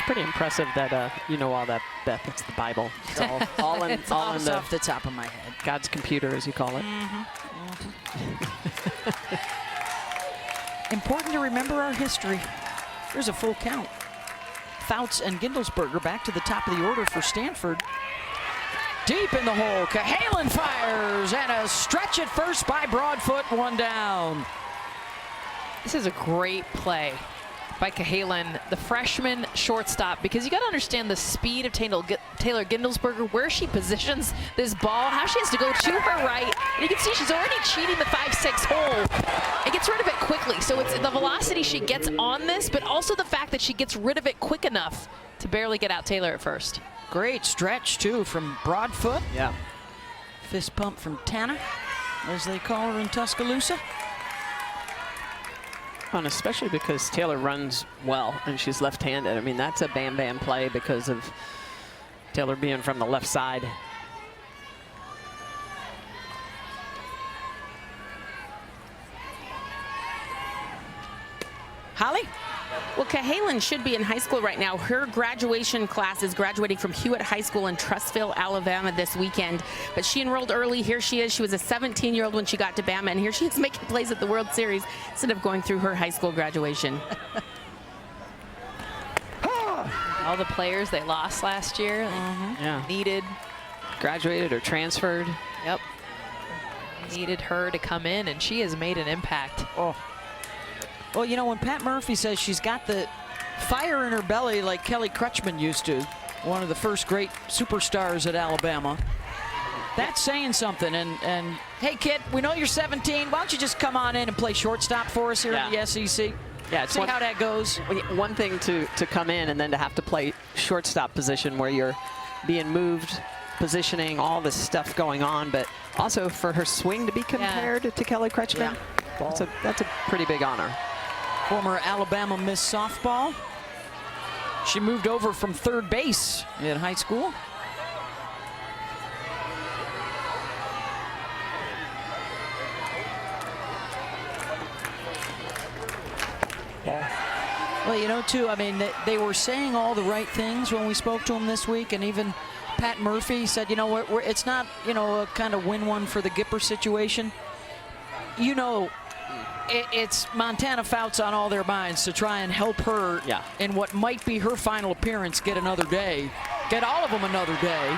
Pretty impressive that you know all that, Beth. It's the Bible. It's all in the, off the top of my head. God's computer, as you call it. Important to remember our history. There's a full count. Fouts and Gindelsberger back to the top of the order for Stanford. Deep in the hole, Cahalan fires, and a stretch at first by Broadfoot, one down. This is a great play by Cahalan, the freshman shortstop, because you got to understand the speed of Taylor Gindelsberger, where she positions this ball, how she has to go to her right. And you can see she's already cheating the 5-6 hole and gets rid of it quickly. So it's the velocity she gets on this, but also the fact that she gets rid of it quick enough to barely get out Taylor at first. Great stretch, too, from Broadfoot. Yeah. Fist pump from Tana, as they call her in Tuscaloosa. And especially because Taylor runs well and she's left-handed. I mean, that's a bam-bam play because of Taylor being from the left side. Holly? Well, Cahalan should be in high school right now. Her graduation class is graduating from Hewitt High School in Trussville, Alabama this weekend. But she enrolled early. Here she is. She was a 17-year-old when she got to Bama, and here she is making plays at the World Series instead of going through her high school graduation. All the players they lost last year, needed. Graduated or transferred. Yep. Needed her to come in, and she has made an impact. Well, you know, when Pat Murphy says she's got the fire in her belly like Kelly Crutchman used to, one of the first great superstars at Alabama, that's saying something. And hey, kid, we know you're 17. Why don't you just come on in and play shortstop for us here in the SEC? Yeah, it's see how that goes. One thing to come in and then to have to play shortstop position where you're being moved, positioning, all this stuff going on, but also for her swing to be compared to Kelly Crutchman. Yeah. That's a pretty big honor. Former Alabama Miss Softball. She moved over from third base in high school. Well, you know, too, I mean, they were saying all the right things when we spoke to them this week, and even Pat Murphy said, you know what, it's not, you know, a kind of win one for the Gipper situation. You know, it's Montana Fouts on all their minds to try and help her in what might be her final appearance get another day, get all of them another day.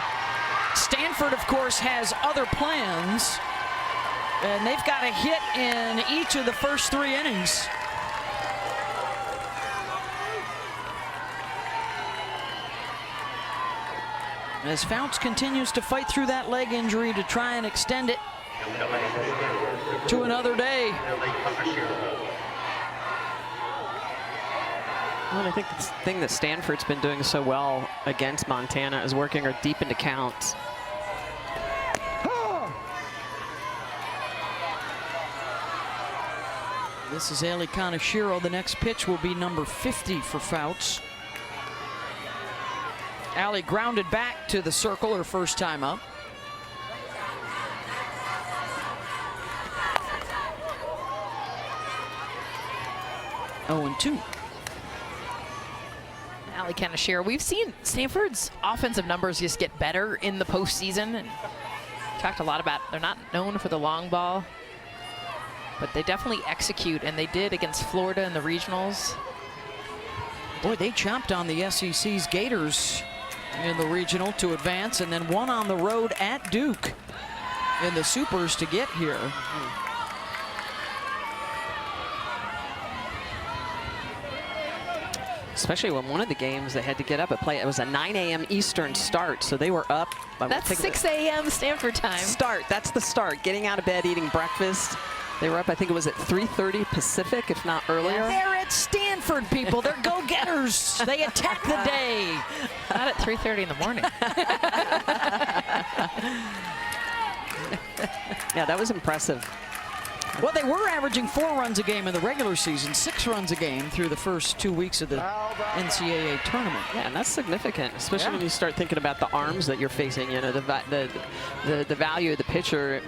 Stanford, of course, has other plans, and they've got a hit in each of the first 3 innings. As Fouts continues to fight through that leg injury to try and extend it to another day. Well, I think the thing that Stanford's been doing so well against Montana is working her deep into counts. This is Ali Kaneshiro. The next pitch will be number 50 for Fouts. Allie grounded back to the circle her first time up. Oh, and 2. Allie Kanashiro. We've seen Stanford's offensive numbers just get better in the postseason, and talked a lot about they're not known for the long ball, but they definitely execute, and they did against Florida in the regionals. Boy, they chomped on the SEC's Gators in the regional to advance, and then won on the road at Duke in the Supers to get here. Especially when one of the games they had to get up and play. It was a 9 a.m. Eastern start, so they were up. That's 6 a.m. Stanford time. Start. That's the start. Getting out of bed, eating breakfast. They were up, I think it was at 3:30 Pacific, if not earlier. They're at Stanford, people. They're go-getters. They attack the day. Not at 3:30 in the morning. Yeah, that was impressive. Well, they were averaging 4 runs a game in the regular season, 6 runs a game through the first 2 weeks of the NCAA tournament. Yeah, and that's significant, especially when you start thinking about the arms that you're facing. You know, the value of the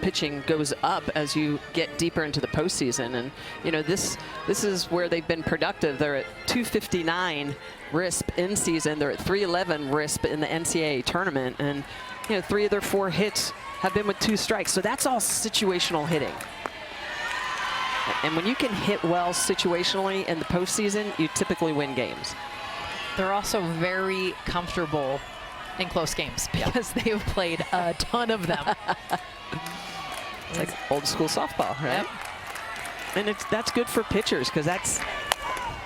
pitching goes up as you get deeper into the postseason. And you know, this is where they've been productive. They're at 259 RISP in season. They're at 311 RISP in the NCAA tournament, and you know, 3 of their 4 hits have been with 2 strikes. So that's all situational hitting. And when you can hit well situationally in the postseason, you typically win games. They're also very comfortable in close games because they have played a ton of them. It's like old school softball, right? Yep. And that's good for pitchers because that's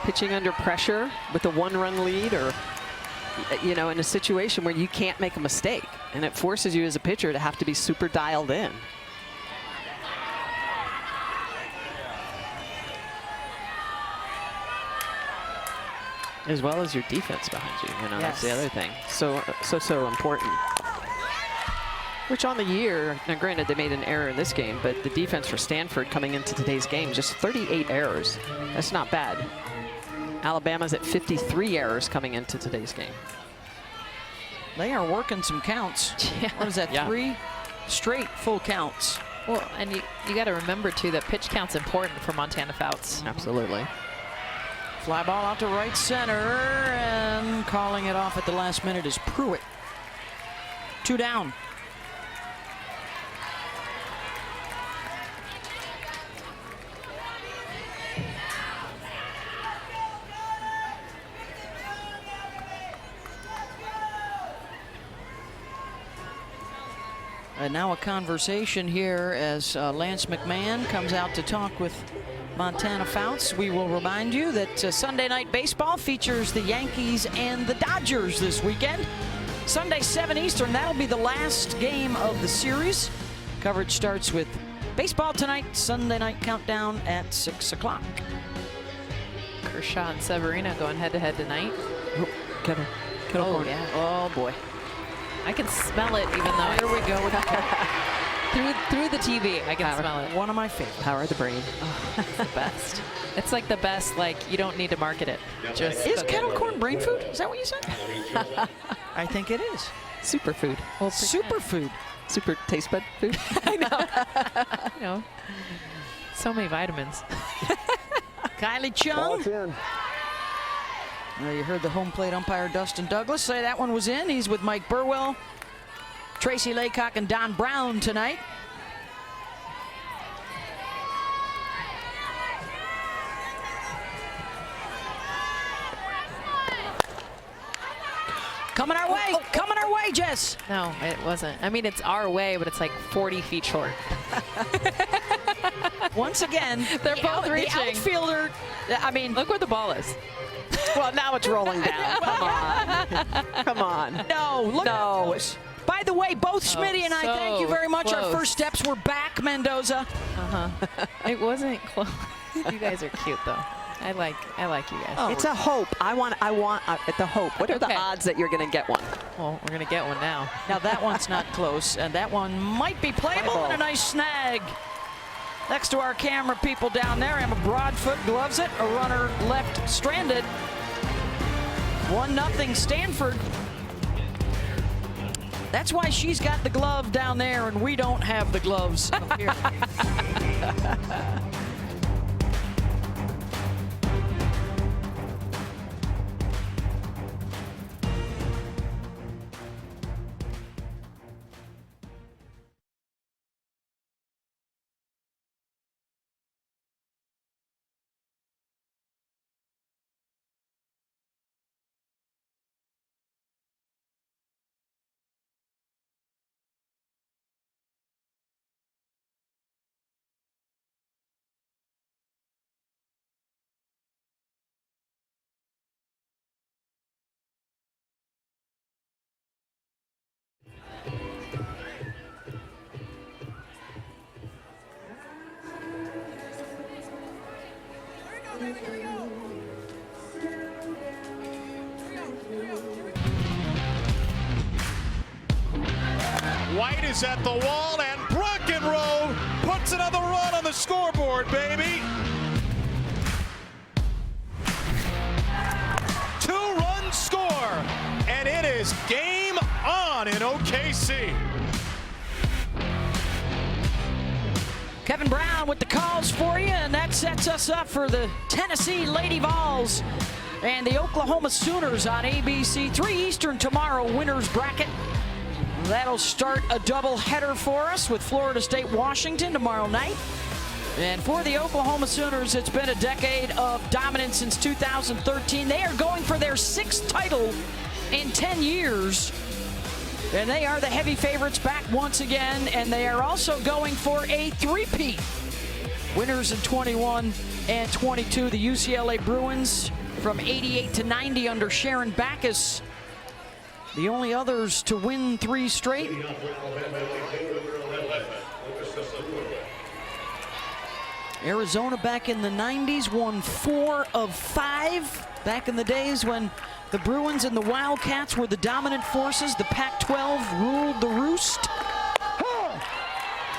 pitching under pressure with a 1-run lead, or you know, in a situation where you can't make a mistake, and it forces you as a pitcher to have to be super dialed in. As well as your defense behind you. You know, that's the other thing. So important. Which on the year, now granted they made an error in this game, but the defense for Stanford coming into today's game, just 38 errors. That's not bad. Alabama's at 53 errors coming into today's game. They are working some counts. What is that, 3 straight full counts? Well, and you got to remember, too, that pitch count's important for Montana Fouts. Absolutely. Fly ball out to right center, and calling it off at the last minute is Pruitt. 2 down. And now a conversation here as Lance McMahon comes out to talk with Montana Fouts. We will remind you that Sunday Night Baseball features the Yankees and the Dodgers this weekend. Sunday, 7 Eastern. That'll be the last game of the series. Coverage starts with baseball tonight. Sunday night countdown at 6 o'clock. Kershaw and Severino going head-to-head tonight. Oh, yeah. Oh, boy. I can smell it, even though... Here we go with through the TV, I can smell it. One of my favorites. Power of the brain. Oh, it's the best. It's like the best, like, you don't need to market it. Just is kettle corn brain food? Is that what you said? I think it is. Superfood. Well, superfood. Super taste bud food. I know. You know, so many vitamins. Kylie Chung. You heard the home plate umpire Dustin Douglas say that one was in. He's with Mike Burwell, Tracy Laycock, and Don Brown tonight. Coming our way, coming our way, Jess. No, it wasn't. I mean, it's our way, but it's like 40 feet short. Once again, they're both reaching. The outfielder, I mean, look where the ball is. Well, now it's rolling down. Come on. Come on. No, look. No. By the way, both Smitty and I, thank you very much. Close. Our first steps were back, Mendoza. It wasn't close. You guys are cute, though. I like you guys. Oh, it's a hope. I want the hope. What are the odds that you're going to get one? Well, we're going to get one now. Now that one's not close, and that one might be playable, and a nice snag. Next to our camera people down there, Emma Broadfoot gloves it. A runner left stranded. 1-0 Stanford. That's why she's got the glove down there and we don't have the gloves up here. White is at the wall, and Brockenroe puts another run on the scoreboard, baby. 2-run score, and it is game on in OKC. Kevin Brown with the calls for you, and that sets us up for the Tennessee Lady Vols and the Oklahoma Sooners on ABC. 3 Eastern tomorrow, winners bracket. That'll start a doubleheader for us with Florida State Washington tomorrow night. And for the Oklahoma Sooners, it's been a decade of dominance since 2013. They are going for their 6th title in 10 years. And they are the heavy favorites back once again, and they are also going for a three-peat. Winners in 21 and 22, the UCLA Bruins from 88 to 90 under Sharon Backus. The only others to win 3 straight. Arizona back in the 90s won 4 of 5. Back in the days when the Bruins and the Wildcats were the dominant forces, the Pac-12 ruled the roost.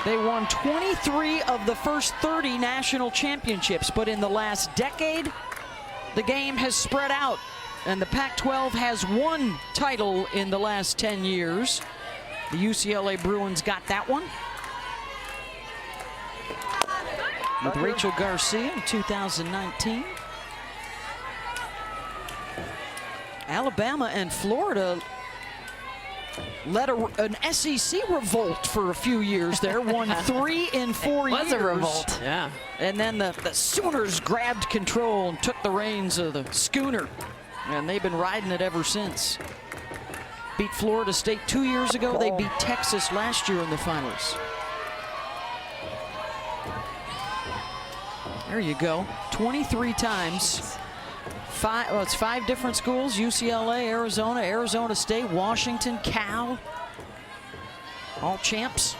They won 23 of the first 30 national championships, but in the last decade, the game has spread out. And the Pac-12 has 1 title in the last 10 years. The UCLA Bruins got that one with Rachel Garcia in 2019. Alabama and Florida led an SEC revolt for a few years there. Won 3 in 4 years. It was a revolt. Yeah. And then the Sooners grabbed control and took the reins of the schooner. And they've been riding it ever since. Beat Florida State 2 years ago. They beat Texas last year in the finals. There you go. 23 times. It's 5 different schools: UCLA, Arizona, Arizona State, Washington, Cal. All champs.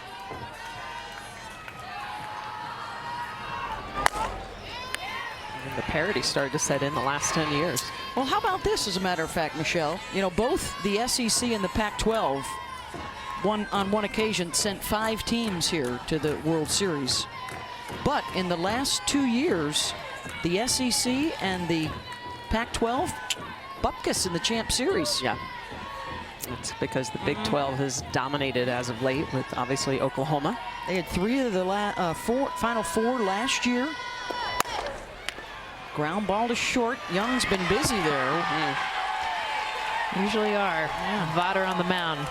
And the parity started to set in the last 10 years. Well, how about this, as a matter of fact, Michelle? You know, both the SEC and the Pac-12, on one occasion, sent 5 teams here to the World Series. But in the last 2 years, the SEC and the Pac-12, bupkis in the Champ Series. Yeah. It's because the Big 12 has dominated as of late with, obviously, Oklahoma. They had 3 of the Final 4 last year. Ground ball to short. Young's been busy there. Usually are. Yeah. Vader on the mound.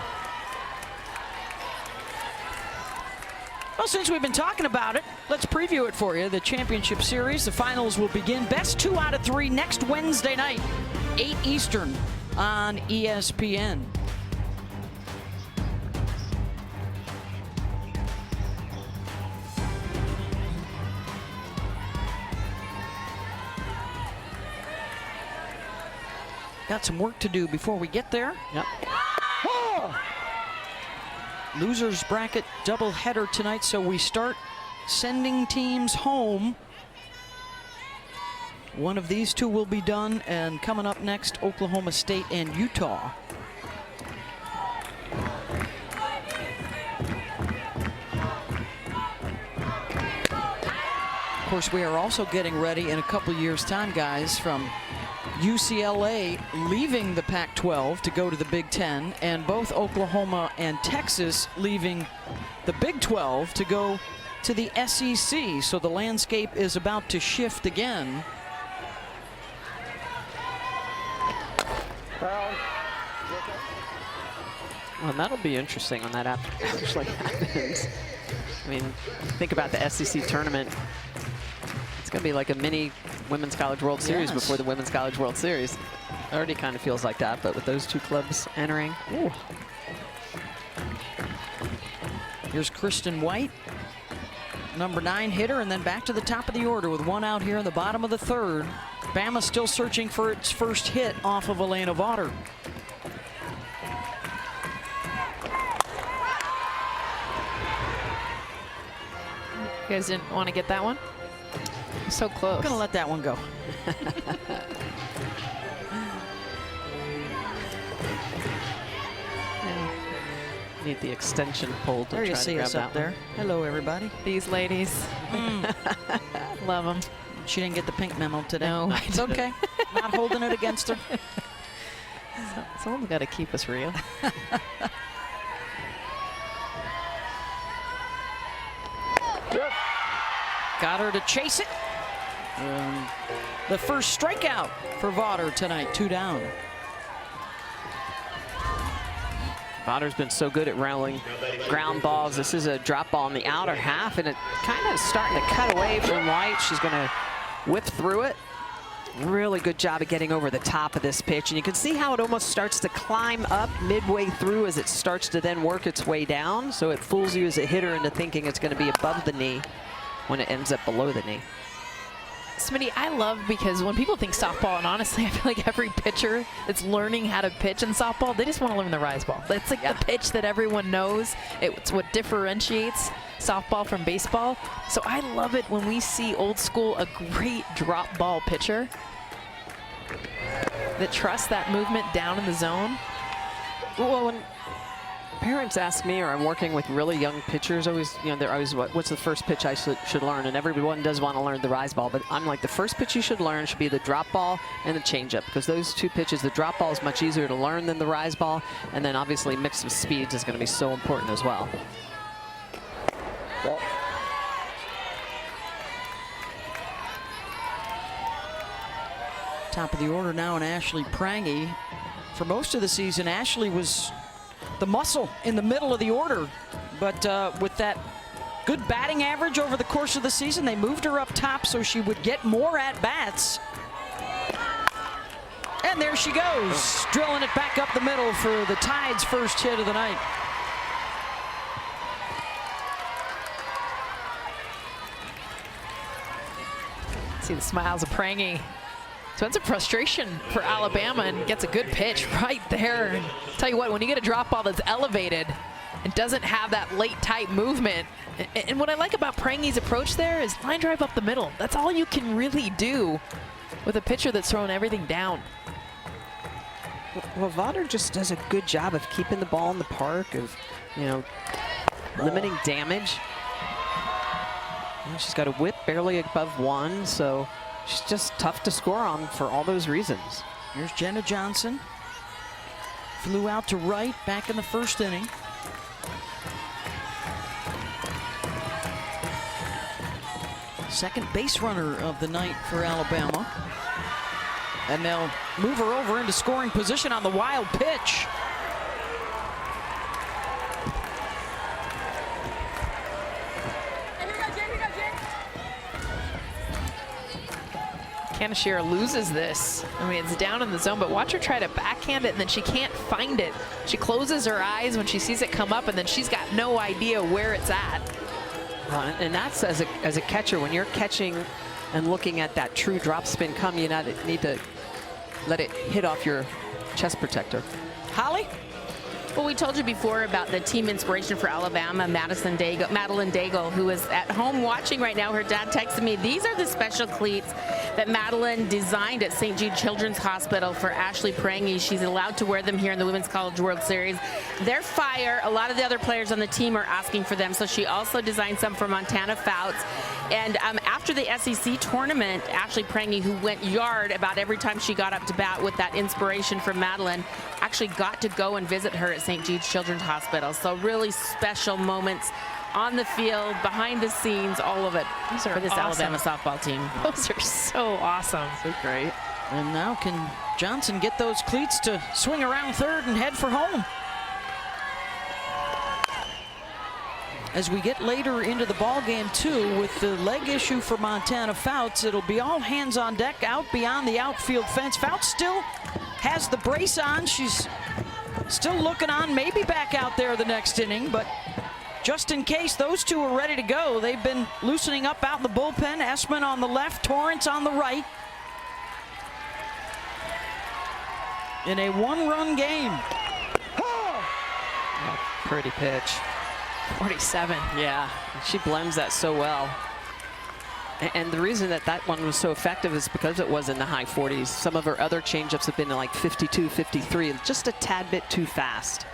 Well, since we've been talking about it, let's preview it for you. The championship series, the finals will begin. Best 2 out of 3 next Wednesday night, 8 Eastern on ESPN. Got some work to do before we get there. Yep. Losers bracket doubleheader tonight, so we start sending teams home. One of these 2 will be done, and coming up next, Oklahoma State and Utah. Of course, we are also getting ready in a couple years' time, guys, from UCLA leaving the Pac-12 to go to the Big Ten, and both Oklahoma and Texas leaving the Big 12 to go to the SEC. So the landscape is about to shift again. Well, that'll be interesting when that actually happens. I mean, think about the SEC tournament. It's going to be like a mini Women's College World Series before the Women's College World Series. It already kind of feels like that, but with those two clubs entering. Ooh. Here's Kristen White, number 9 hitter, and then back to the top of the order with 1 out here in the bottom of the 3rd. Bama still searching for its first hit off of Elena Vaughter. You guys didn't want to get that one? So close. I'm gonna let that one go. Need the extension pole to there try you to see grab us that up there. Hello, everybody. These ladies. Love them. She didn't get the pink memo today. No, it's okay. Not holding it against her. Someone's got to keep us real. Got her to chase it. The first strikeout for Vaughter tonight, 2 down. Vaughter's been so good at rallying ground balls. This is a drop ball in the outer half, and it kind of starting to cut away from White. She's going to whip through it. Really good job of getting over the top of this pitch. And you can see how it almost starts to climb up midway through as it starts to then work its way down. So it fools you as a hitter into thinking it's going to be above the knee when it ends up below the knee. Smitty, I love, because when people think softball, and honestly, I feel like every pitcher that's learning how to pitch in softball, they just want to learn the rise ball. It's like the pitch that everyone knows. It's what differentiates softball from baseball. So I love it when we see old school, a great drop ball pitcher that trusts that movement down in the zone. Well, when parents ask me, or I'm working with really young pitchers, always, you know, they're always, what's the first pitch I should learn? And everyone does want to learn the rise ball, but I'm like, the first pitch you should learn should be the drop ball and the changeup, because those two pitches, the drop ball is much easier to learn than the rise ball, and then obviously mix of speeds is going to be so important as well. Top of the order now, and Ashley Prangy. For most of the season, Ashley was the muscle in the middle of the order, but with that good batting average over the course of the season, they moved her up top so she would get more at-bats. And there she goes, drilling it back up the middle for the Tide's first hit of the night. See the smiles of Prangy. So it's a frustration for Alabama, and gets a good pitch right there. And tell you what, when you get a drop ball that's elevated and doesn't have that late type movement, and what I like about Prangy's approach there is line drive up the middle. That's all you can really do with a pitcher that's throwing everything down. Well, Vaughter just does a good job of keeping the ball in the park, of, you know, limiting damage. And she's got a whip barely above 1, so she's just tough to score on for all those reasons. Here's Jenna Johnson. Flew out to right back in the first inning. Second base runner of the night for Alabama. And they'll move her over into scoring position on the wild pitch. Kanashiro loses this. I mean, it's down in the zone, but watch her try to backhand it, and then she can't find it. She closes her eyes when she sees it come up, and then she's got no idea where it's at. And that's, as a catcher, when you're catching and looking at that true drop spin come, you need to let it hit off your chest protector. Holly? Well, we told you before about the team inspiration for Alabama, Madeline Daigle, who is at home watching right now. Her dad texted me, these are the special cleats that Madeline designed at St. Jude Children's Hospital for Ashley Prangy. She's allowed to wear them here in the Women's College World Series. They're fire. A lot of the other players on the team are asking for them, so she also designed some for Montana Fouts. And after the SEC tournament, Ashley Prange, who went yard about every time she got up to bat with that inspiration from Madeline, actually got to go and visit her at St. Jude's Children's Hospital. So really special moments on the field, behind the scenes, all of it for this awesome. Alabama softball team. Those are so awesome. So great. And now can Johnson get those cleats to swing around third and head for home? As we get later into the ball game too, with the leg issue for Montana Fouts, it'll be all hands on deck out beyond the outfield fence. Fouts still has the brace on. She's still looking on, maybe back out there the next inning, but just in case those two are ready to go, they've been loosening up out in the bullpen. Essman on the left, Torrance on the right. In a one-run game. Oh, pretty pitch. 47. Yeah, she blends that so well. And the reason that that one was so effective is because it was in the high 40s. Some of her other changeups have been like 52, 53, just a tad bit too fast.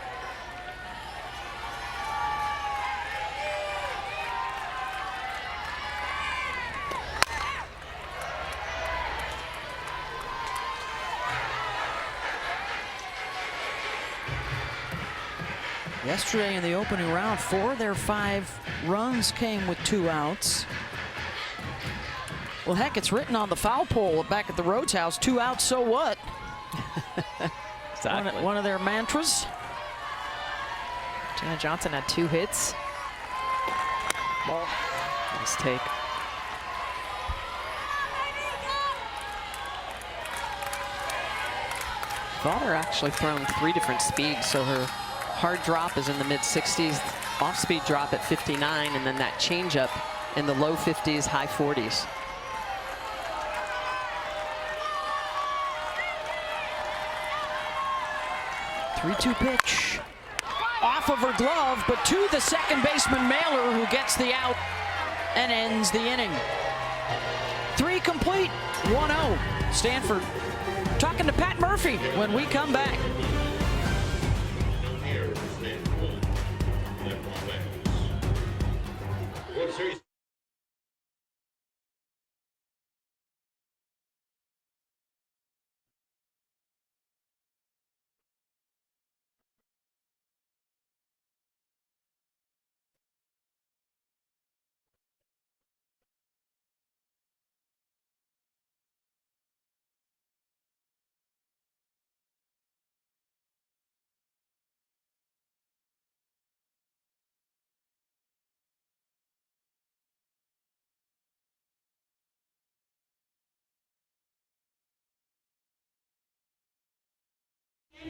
Yesterday in the opening round, 4 of their 5 runs came with 2 outs. Well, heck, it's written on the foul pole back at the Rhodes House, 2 outs, so what? Exactly. One of their mantras. Jenna Johnson had 2 hits. Ball. Nice take. Vaughter actually thrown 3 different speeds, so her hard drop is in the mid-60s, off-speed drop at 59, and then that changeup in the low 50s, high 40s. Three-two pitch. Off of her glove, but to the second baseman Mailer, who gets the out and ends the inning. 3 complete, 1-0. Stanford talking to Pat Murphy when we come back.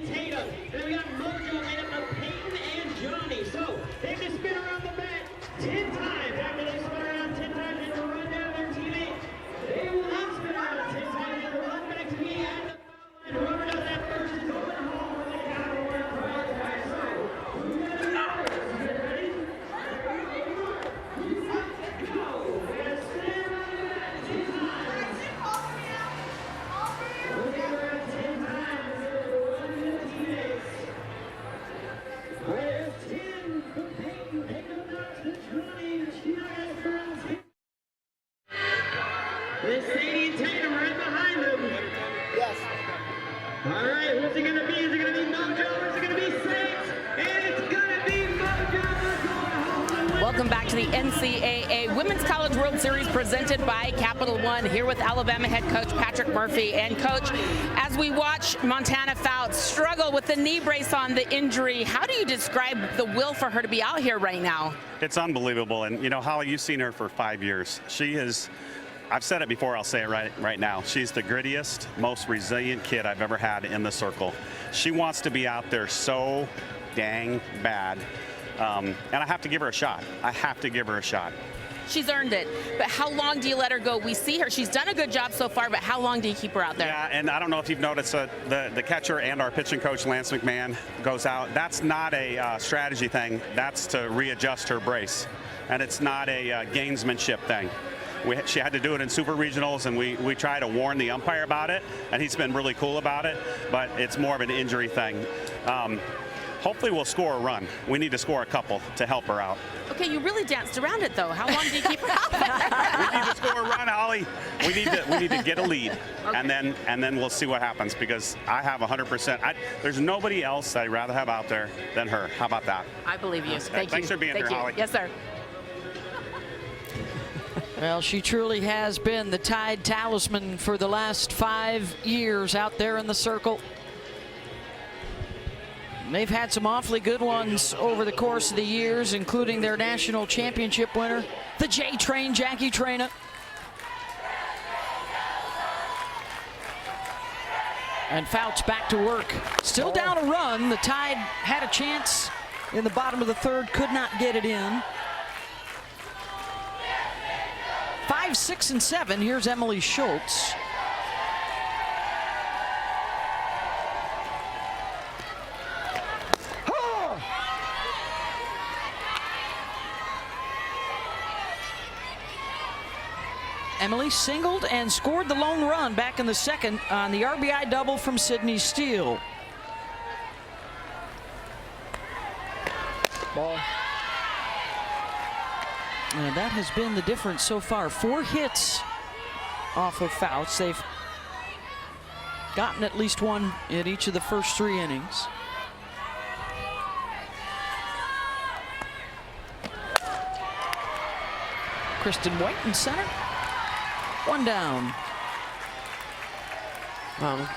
Tatum. Then we got Mojo made up of Peyton and Johnny. So they just spin around the bat 10 times. After they spin around 10 times, they will run down their teammate. They will not spin around 10 times. They will run back to me at the foul line. Whoever does that first is going home with a count of 1 prize. So who gonna do that first? You ready? Go. We're gonna spin around the bat 10 times. We'll get around 10 times. There's Sadie and Tatum right behind them. Yes. All right, what's it going to be? Is it going to be Mojo or is it going to be Saints? And it's going to be Mojo. Welcome back to the NCAA Women's College World Series presented by Capital One, here with Alabama head coach Patrick Murphy. And coach, as we watch Montana Fouts struggle with the knee brace on the injury, how do you describe the will for her to be out here right now? It's unbelievable. And you know, Holly, you've seen her for 5 years. She is, I've said it before, I'll say it right now. She's the grittiest, most resilient kid I've ever had in the circle. She wants to be out there so dang bad. And I have to give her a shot. I have to give her a shot. She's earned it. But how long do you let her go? We see her. She's done a good job so far, but how long do you keep her out there? Yeah, and I don't know if you've noticed the catcher and our pitching coach, Lance McMahon, goes out. That's not a strategy thing. That's to readjust her brace. And it's not a gamesmanship thing. She had to do it in super regionals, and we try to warn the umpire about it, and he's been really cool about it, but it's more of an injury thing. hopefully we'll score a run. We need to score a couple to help her out. Okay, you really danced around it though. How long do you keep her out there? We need to score a run, Holly. We need to get a lead, okay. and then we'll see what happens, because I have 100%. There's nobody else I'd rather have out there than her. How about that? I believe you. Thank you. Thanks for being here, Holly. Yes, sir. Well, she truly has been the Tide talisman for the last 5 years out there in the circle. And they've had some awfully good ones over the course of the years, including their national championship winner, the J-Train, Jackie Traina. And Fouts back to work. Still down a run. The Tide had a chance in the bottom of the third, could not get it in. 5, 6, and 7. Here's Emily Schultz. Emily singled and scored the lone run back in the second on the RBI double from Sydney Steele. Ball. And that has been the difference so far. 4 hits off of Fouts. They've gotten at least one in each of the first 3 innings. Kristen White in center. 1 down.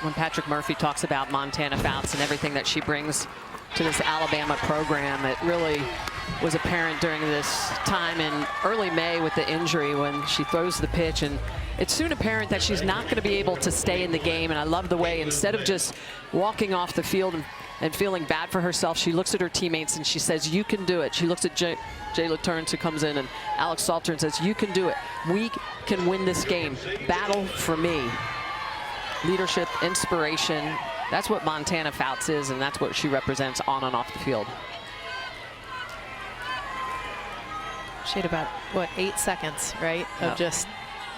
When Patrick Murphy talks about Montana Fouts and everything that she brings to this Alabama program, it really was apparent during this time in early May with the injury when she throws the pitch, and it's soon apparent that she's not going to be able to stay in the game. And I love the way, instead of just walking off the field and feeling bad for herself, she looks at her teammates and she says, you can do it. She looks at Jay Laturns, who comes in, and Alex Salter, and says, you can do it. We can win this game. Battle for me. Leadership, inspiration. That's what Montana Fouts is, and that's what she represents on and off the field. She had about, what, 8 seconds, right? Of just,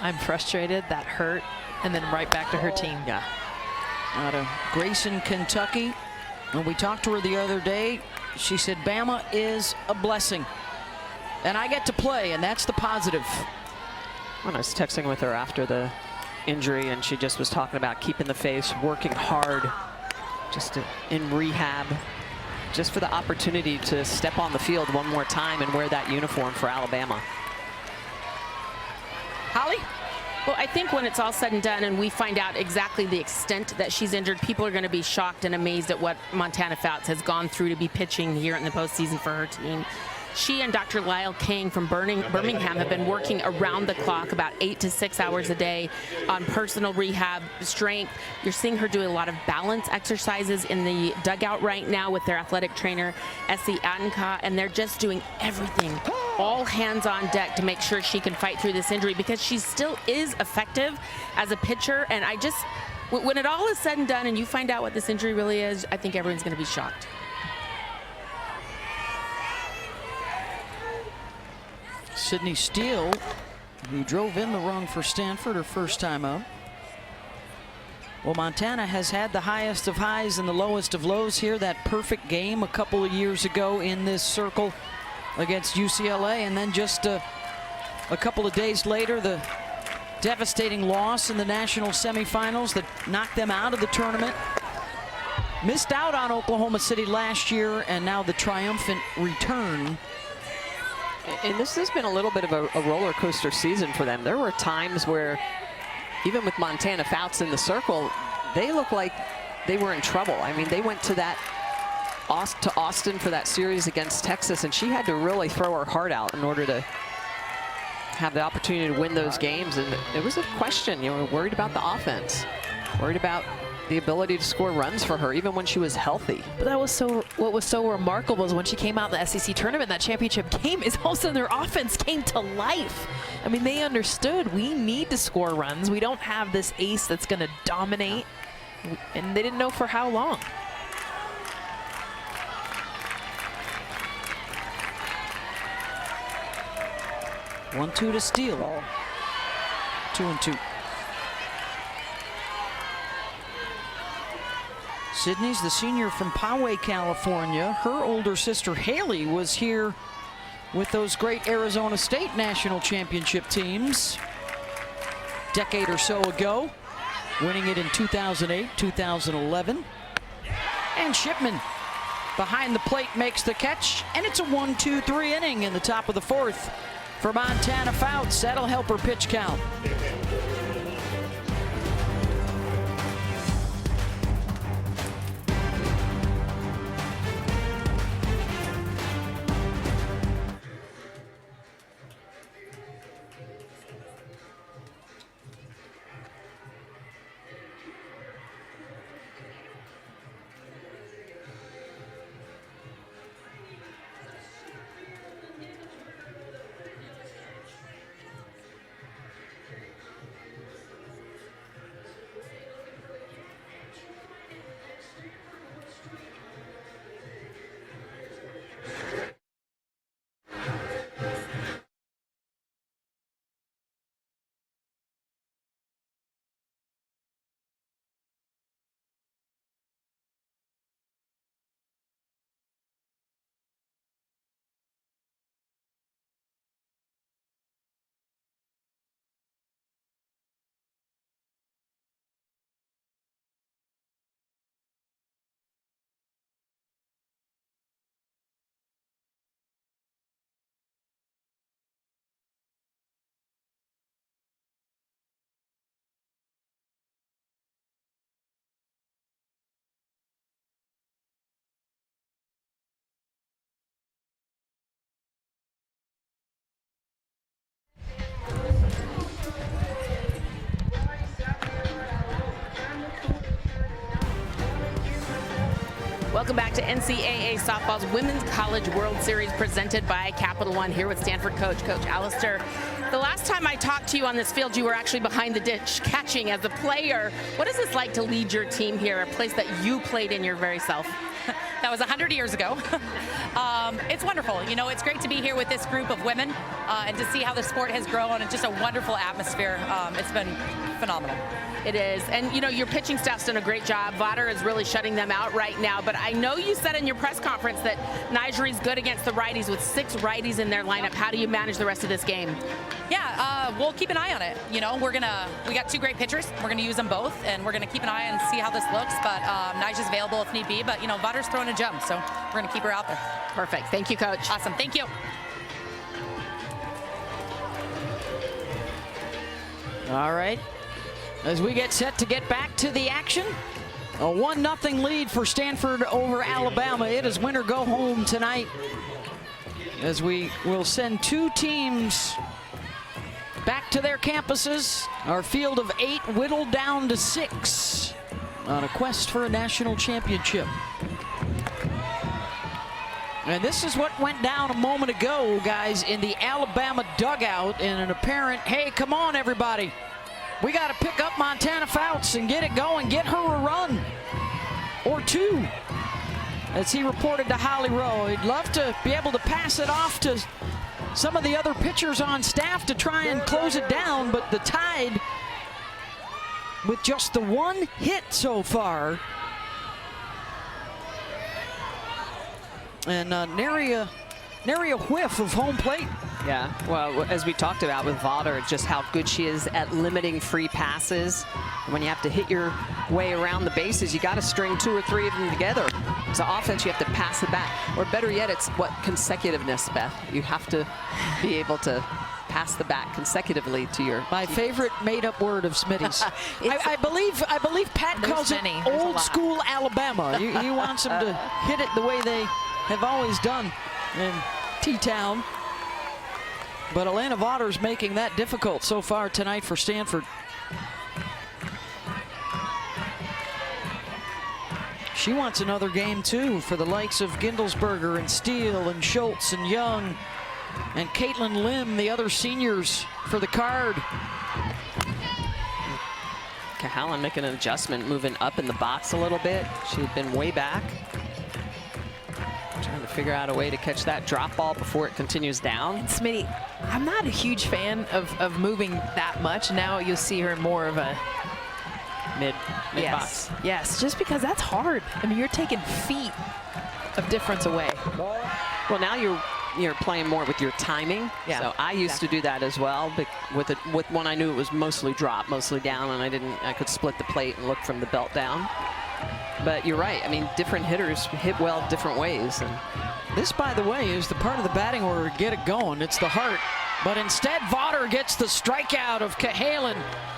I'm frustrated, that hurt, and then right back to her team. Yeah. Out of Grayson, Kentucky. When we talked to her the other day, she said, Bama is a blessing. And I get to play, and that's the positive. When I was texting with her after the injury, and she just was talking about keeping the face, working hard, just in rehab, just for the opportunity to step on the field one more time and wear that uniform for Alabama. Holly? Well, I think when it's all said and done and we find out exactly the extent that she's injured, people are going to be shocked and amazed at what Montana Fouts has gone through to be pitching here in the postseason for her team. She and Dr. Lyle King from Birmingham have been working around the clock, about 8 to 6 hours a day, on personal rehab, strength. You're seeing her do a lot of balance exercises in the dugout right now with their athletic trainer, Essie Adenka, and they're just doing everything, all hands on deck, to make sure she can fight through this injury, because she still is effective as a pitcher. And I just, when it all is said and done and you find out what this injury really is, I think everyone's going to be shocked. Sydney Steele, who drove in the run for Stanford her first time up. Well, Montana has had the highest of highs and the lowest of lows here. That perfect game a couple of years ago in this circle against UCLA, and then just a couple of days later, the devastating loss in the national semifinals that knocked them out of the tournament. Missed out on Oklahoma City last year, and now the triumphant return. And this has been a little bit of a roller coaster season for them. There were times where, even with Montana Fouts in the circle, they looked like they were in trouble. I mean, they went to Austin for that series against Texas, and she had to really throw her heart out in order to have the opportunity to win those games. And it was a question, you know, worried about the offense, worried about the ability to score runs for her, even when she was healthy. But that was what was so remarkable is when she came out in the SEC tournament, that championship game, is all of a sudden their offense came to life. I mean, they understood we need to score runs. We don't have this ace that's going to dominate, and they didn't know for how long. One-two to Steele. 2-2. Sydney's the senior from Poway, California. Her older sister Haley was here with those great Arizona State national championship teams a decade or so ago, winning it in 2008, 2011. And Shipman behind the plate makes the catch, and it's a 1-2-3 inning in the top of the fourth for Montana Fouts. That'll help her pitch count. Welcome back to NCAA Softball's Women's College World Series presented by Capital One, here with Stanford coach Alistair. The last time I talked to you on this field, you were actually behind the ditch catching as a player. What is this like to lead your team here, a place that you played in your very self? That was 100 years ago. It's wonderful. You know, it's great to be here with this group of women and to see how the sport has grown, and just a wonderful atmosphere. It's been phenomenal. It is. And, you know, your pitching staff's done a great job. Votter is really shutting them out right now. But I know you said in your press conference that Nigeri's good against the righties with 6 righties in their lineup. How do you manage the rest of this game? Yeah, we'll keep an eye on it. You know, we got 2 great pitchers. We're going to use them both, and we're going to keep an eye and see how this looks. But Nigel's available if need be. But, you know, Votter's throwing a gem, so we're going to keep her out there. Perfect. Thank you, Coach. Awesome. Thank you. All right. As we get set to get back to the action, a 1-0 lead for Stanford over Alabama. It is win or go home tonight, as we will send 2 teams back to their campuses. Our field of 8 whittled down to 6 on a quest for a national championship. And this is what went down a moment ago, guys, in the Alabama dugout, in an apparent, hey, come on, everybody. We got to pick up Montana Fouts and get it going, get her a run or 2. As he reported to Holly Rowe, he'd love to be able to pass it off to some of the other pitchers on staff to try and close it down, but the Tide, with just the 1 hit so far, and nary a whiff of home plate. Yeah, well, as we talked about with Votter, just how good she is at limiting free passes. When you have to hit your way around the bases, you got to string 2 or 3 of them together. As an offense, you have to pass it back. Or better yet, it's what consecutiveness, Beth. You have to be able to pass the bat consecutively to your my favorite made-up word of Smitty's. I believe Pat calls it old school Alabama. He wants them to hit it the way they have always done in T-Town. But Alana Votter's making that difficult so far tonight for Stanford. She wants another game too for the likes of Gindelsberger and Steele and Schultz and Young and Caitlin Lim, the other seniors for the Card. Cahalan making an adjustment, moving up in the box a little bit. She had been way back. Trying to figure out a way to catch that drop ball before it continues down. And Smitty, I'm not a huge fan of moving that much. Now you'll see her in more of a mid box. Yes, just because that's hard. I mean, you're taking feet of difference away. Well, now you're playing more with your timing. Yeah, so I used to do that as well, but with one I knew it was mostly drop, mostly down, and I could split the plate and look from the belt down. But you're right. I mean, different hitters hit well different ways. And this, by the way, is the part of the batting order to get it going. It's the heart. But instead, Vaughter gets the strikeout of Cahalan.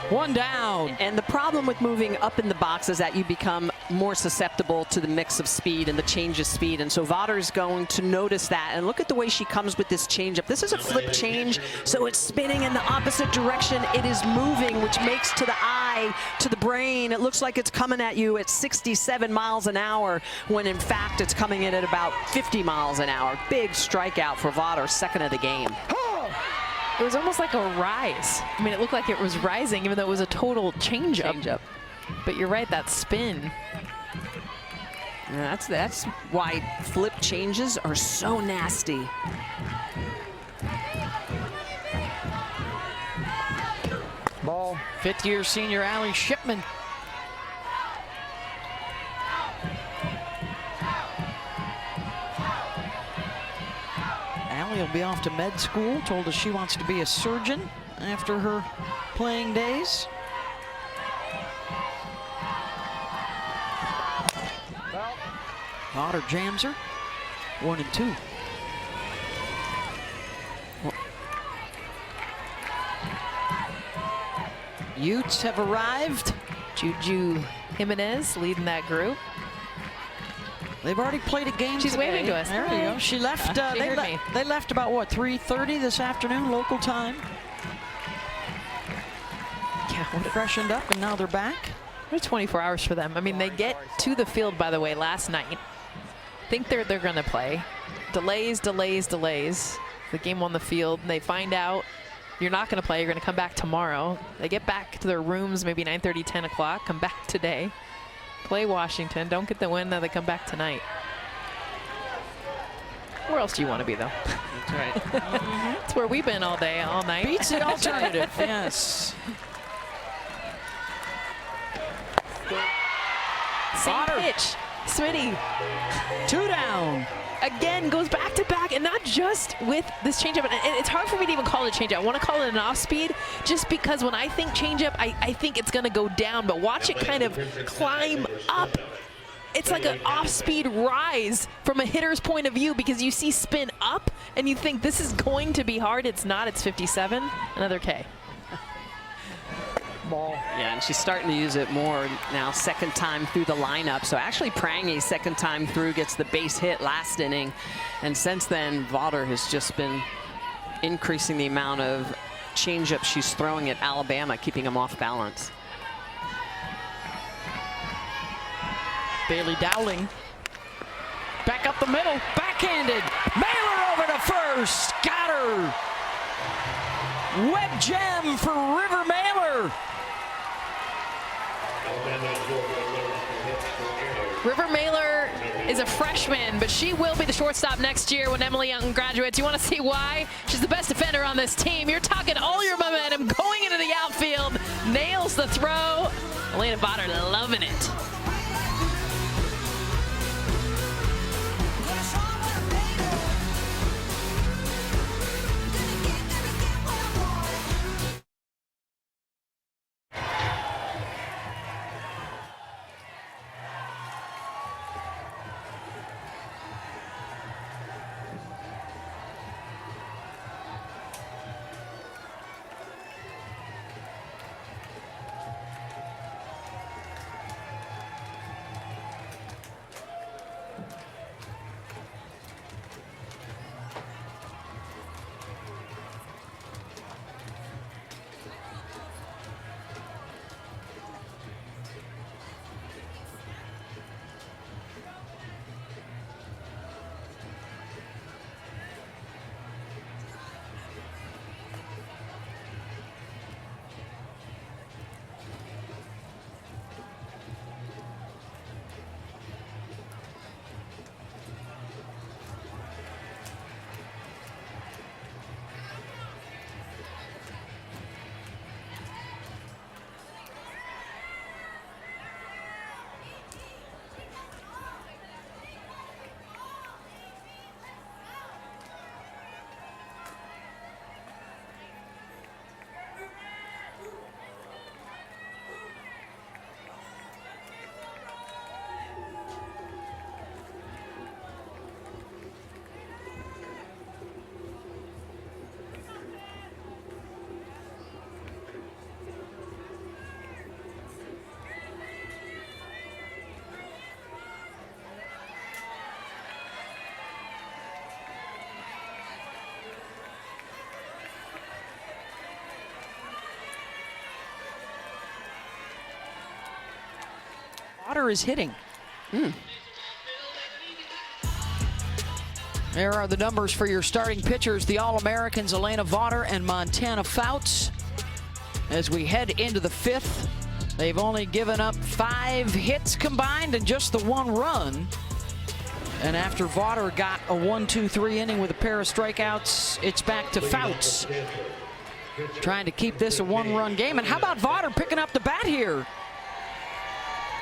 1 down. And the problem with moving up in the box is that you become more susceptible to the mix of speed and the change of speed. And so Vaughter's going to notice that. And look at the way she comes with this changeup. This is a flip change, so it's spinning in the opposite direction. It is moving, which makes to the eye, to the brain, it looks like it's coming at you at 67 miles an hour, when in fact it's coming in at about 50 miles an hour. Big strikeout for Vaughter, second of the game. It was almost like a rise. I mean, it looked like it was rising, even though it was a total changeup. But you're right, that spin. Yeah, that's why flip changes are so nasty. Ball. Fifth-year senior Allie Shipman. Allie will be off to med school. Told us she wants to be a surgeon after her playing days. Vaughter jams her. 1-2. Utes have arrived. Juju Jimenez leading that group. They've already played a game. She's today. waving to us. There you go. She left. They left about what, 3:30 this afternoon, local time. Yeah, freshened up, and now they're back. What 24 hours for them. I mean, they get to the field, by the way, last night. Think they're going to play. Delays. The game on the field, and they find out you're not going to play. You're going to come back tomorrow. They get back to their rooms maybe 9:30, 10 o'clock. Come back today. Play Washington. Don't get the win. Now they come back tonight. Where else do you want to be, though? That's right. That's where we've been all day, all night. Beats the alternative. Yes. Same pitch. Smitty. 2 down. Again, goes back to back, and not just with this changeup. And it's hard for me to even call it a changeup. I want to call it an off speed, just because when I think changeup, I think it's going to go down. But watch it kind of climb up. It's like an off-speed rise from a hitter's point of view, because you see spin up, and you think this is going to be hard. It's not. It's 57. Another K. Ball. Yeah, and she's starting to use it more now, second time through the lineup. So actually Prangy, second time through, gets the base hit last inning. And since then, Vaughter has just been increasing the amount of changeup she's throwing at Alabama, keeping them off balance. Bailey Dowling. Back up the middle, backhanded. Mailer over to first, got her. Web gem for River Mailer. River Mailer is a freshman, but she will be the shortstop next year when Emily Young graduates. You want to see why? She's the best defender on this team. You're talking all your momentum going into the outfield. Nails the throw. Elena Vaughter loving it. Vaughter is hitting. There are the numbers for your starting pitchers, the All-Americans Elena Vaughter and Montana Fouts. As we head into the 5th, they've only given up 5 hits combined and just the 1 run. And after Vaughter got a 1-2-3 inning with a pair of strikeouts, it's back to Fouts, trying to keep this a 1-run game. And how about Vaughter picking up the bat here?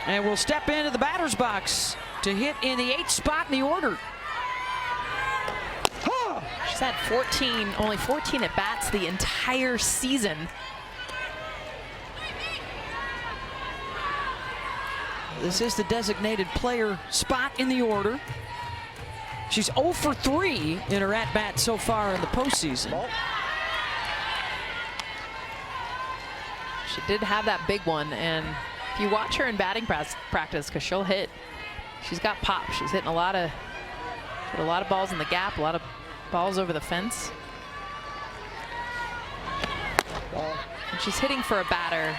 And will step into the batter's box to hit in the 8th spot in the order. She's had only 14 at bats the entire season. This is the designated player spot in the order. She's 0 for 3 in her at-bat so far in the postseason. She did have that big one, and if you watch her in batting practice, because she'll hit, she's got pop. She's hitting a lot of balls in the gap, a lot of balls over the fence. And she's hitting for a batter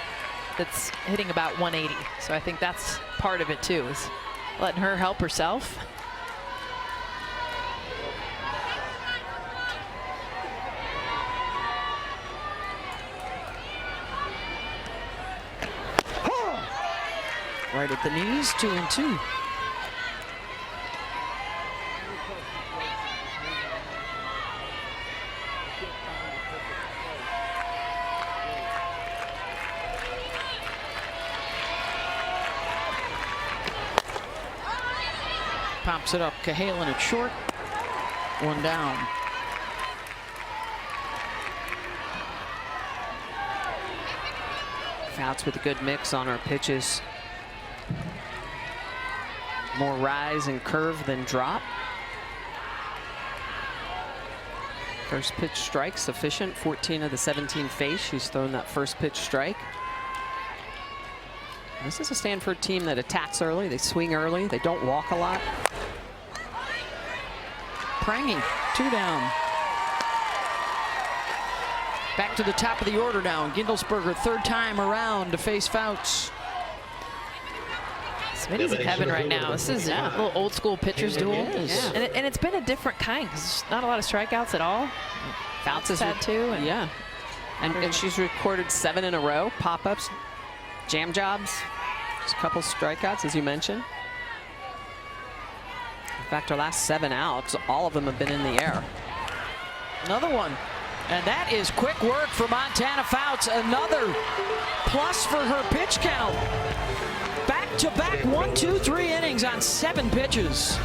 that's hitting about 180. So I think that's part of it too, is letting her help herself. Right at the knees, 2-2. Pops it up, Cahalan at short. 1 down. Fouts with a good mix on her pitches. More rise and curve than drop. First pitch strike sufficient. 14 of the 17 face. She's thrown that first pitch strike. This is a Stanford team that attacks early. They swing early. They don't walk a lot. Prangy, 2 down. Back to the top of the order now. Gindelsberger, 3rd time around to face Fouts. Smitty's in heaven right now. This is a little old school pitcher's duel. Yeah. And it's been a different kind, because not a lot of strikeouts at all. Fouts has had 2. And she's recorded 7 in a row. Pop-ups, jam jobs, just a couple strikeouts, as you mentioned. In fact, her last 7 outs, all of them have been in the air. Another one. And that is quick work for Montana Fouts. Another plus for her pitch count. Back-to-back 1-2-3 innings on 7 pitches.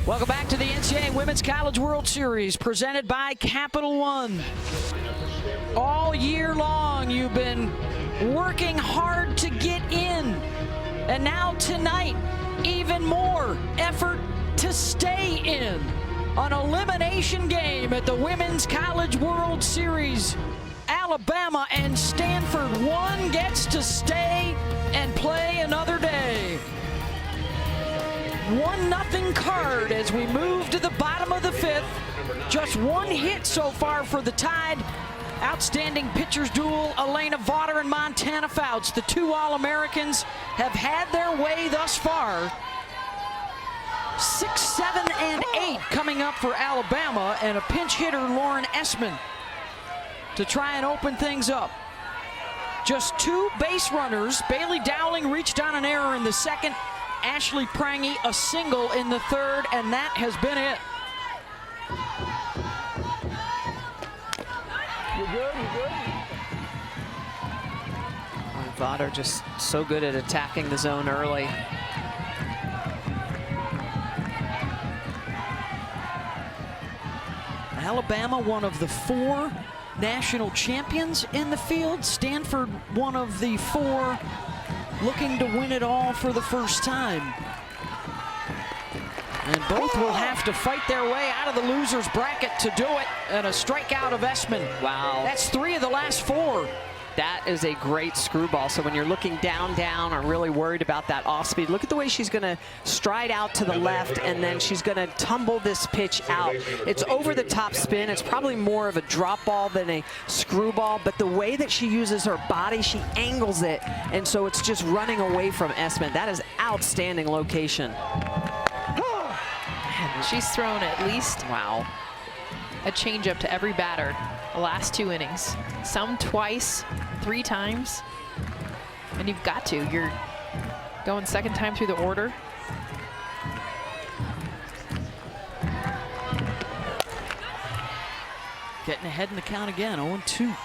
Welcome back to the NCAA Women's College World Series presented by Capital One. All year long, you've been working hard to get in. And now tonight, even more effort to stay in. An elimination game at the Women's College World Series. Alabama and Stanford. One gets to stay and play another day. 1-0 Card as we move to the bottom of the 5th. Just one hit so far for the Tide. Outstanding pitchers duel, Elena Vaughter and Montana Fouts. The two All-Americans have had their way thus far. 6, 7, and 8 coming up for Alabama, and a pinch hitter, Lauren Essman, to try and open things up. Just 2 base runners. Bailey Dowling reached on an error in the 2nd. Ashley Prangy a single in the 3rd, and that has been it. You good? Vaughter just so good at attacking the zone early. Alabama, one of the 4 national champions in the field. Stanford, one of the 4 looking to win it all for the first time. And both will have to fight their way out of the loser's bracket to do it. And a strikeout of Essman. Wow. That's 3 of the last 4. That is a great screwball. So when you're looking down, or really worried about that off speed, look at the way she's going to stride out to the left, and then she's going to tumble this pitch out. It's over the top spin. It's probably more of a drop ball than a screwball, but the way that she uses her body, she angles it, and so it's just running away from Essman. That is outstanding location. She's thrown at least a changeup to every batter the last 2 innings. Some twice, 3 times. And you've got to. You're going 2nd time through the order. Getting ahead in the count again, 0-2.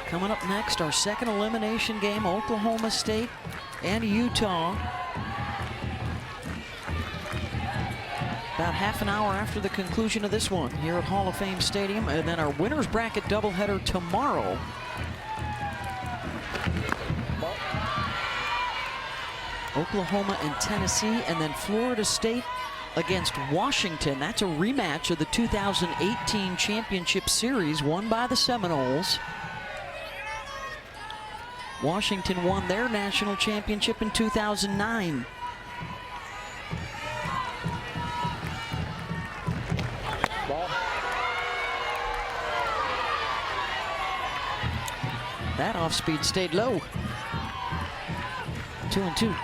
Coming up next, our 2nd elimination game, Oklahoma State and Utah. About half an hour after the conclusion of this one here at Hall of Fame Stadium, and then our winner's bracket doubleheader tomorrow. Oklahoma and Tennessee, and then Florida State against Washington. That's a rematch of the 2018 championship series won by the Seminoles. Washington won their national championship in 2009. That off speed stayed low. 2-2.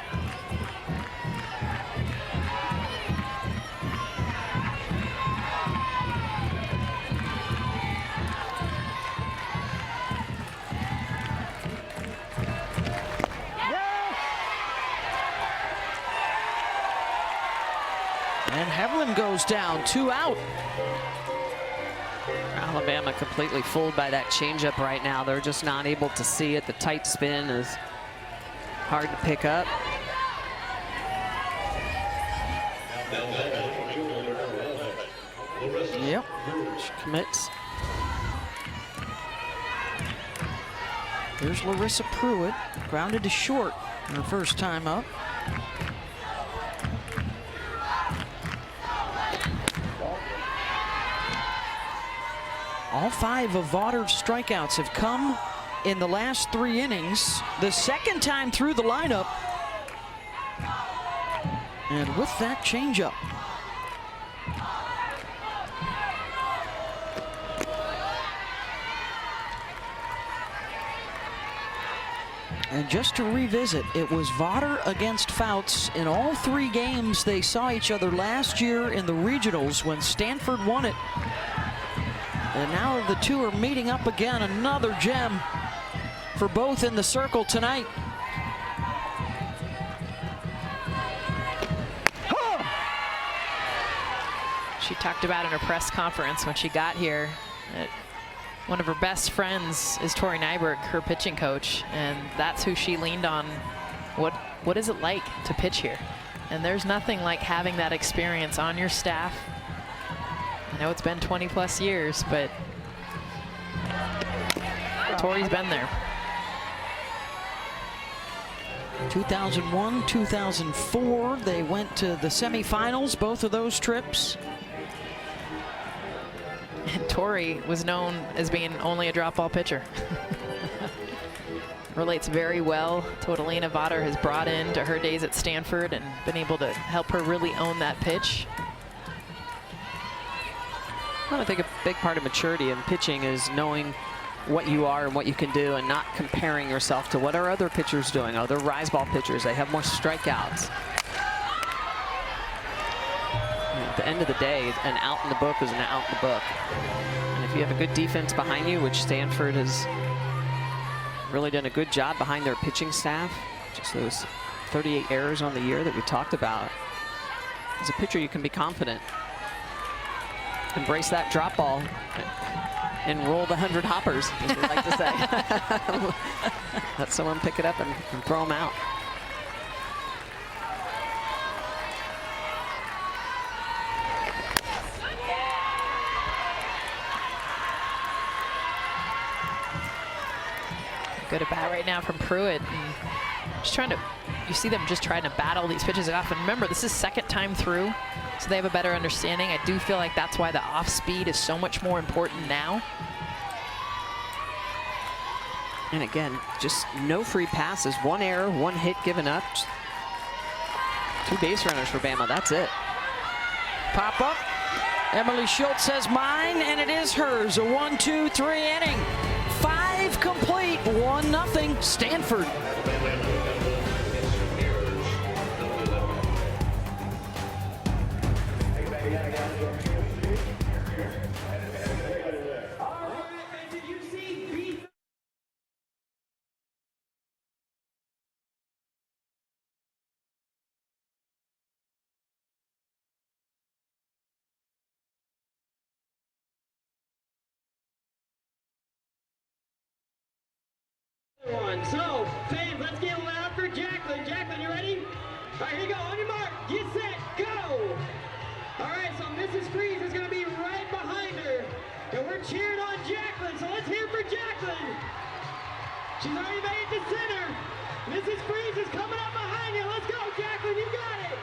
And Hevlin goes down, 2 out. Alabama completely fooled by that changeup right now. They're just not able to see it. The tight spin is hard to pick up. Yep. She commits. There's Larissa Pruitt, grounded to short her first time up. All 5 of Vaughter's strikeouts have come in the last 3 innings. The 2nd time through the lineup. And with that changeup. And just to revisit, it was Vaughter against Fouts in all 3 games they saw each other last year in the regionals when Stanford won it. And now the 2 are meeting up again. Another gem for both in the circle tonight. She talked about in her press conference when she got here One of her best friends is Tori Nyberg, her pitching coach, and that's who she leaned on. What is it like to pitch here? And there's nothing like having that experience on your staff. I know it's been 20+ years, but Tori's been there. 2001, 2004, they went to the semifinals, both of those trips. And Tori was known as being only a drop ball pitcher. Relates very well to what Alina Vader has brought into her days at Stanford and been able to help her really own that pitch. Well, I think a big part of maturity in pitching is knowing what you are and what you can do and not comparing yourself to what are other pitchers doing. Other rise ball pitchers, they have more strikeouts. At the end of the day, an out in the book is an out in the book. And if you have a good defense behind you, which Stanford has really done a good job behind their pitching staff, just those 38 errors on the year that we talked about. As a pitcher, you can be confident. Embrace that drop ball and roll the 100 hoppers, as we like to say. Let someone pick it up and throw them out. Good at bat right now from Pruitt. And just trying to, you see them just trying to battle these pitches off. And remember, this is second time through, so they have a better understanding. I do feel like that's why the off speed is so much more important now. And again, just no free passes. One error, one hit given up. 2 base runners for Bama, that's it. Pop up. Emily Schultz says mine, and it is hers. A 1-2-3 inning. 5 complete, 1-0 Stanford. So, fans, let's get loud for Jacqueline. Jacqueline, you ready? All right, here you go. On your mark, get set, go. All right, so Mrs. Freeze is going to be right behind her. And we're cheering on Jacqueline, so let's hear for Jacqueline. She's already made it to center. Mrs. Freeze is coming up behind you. Let's go, Jacqueline, you got it.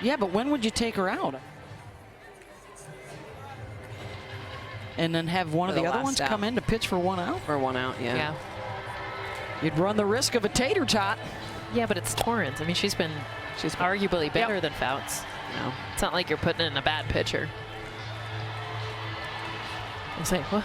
Yeah, but when would you take her out? And then have one of the other ones come in to pitch for 1 out? For 1 out, yeah. You'd run the risk of a tater tot. Yeah, but it's Torrance. I mean, she's arguably better than Fouts. No. It's not like you're putting in a bad pitcher. I say, what?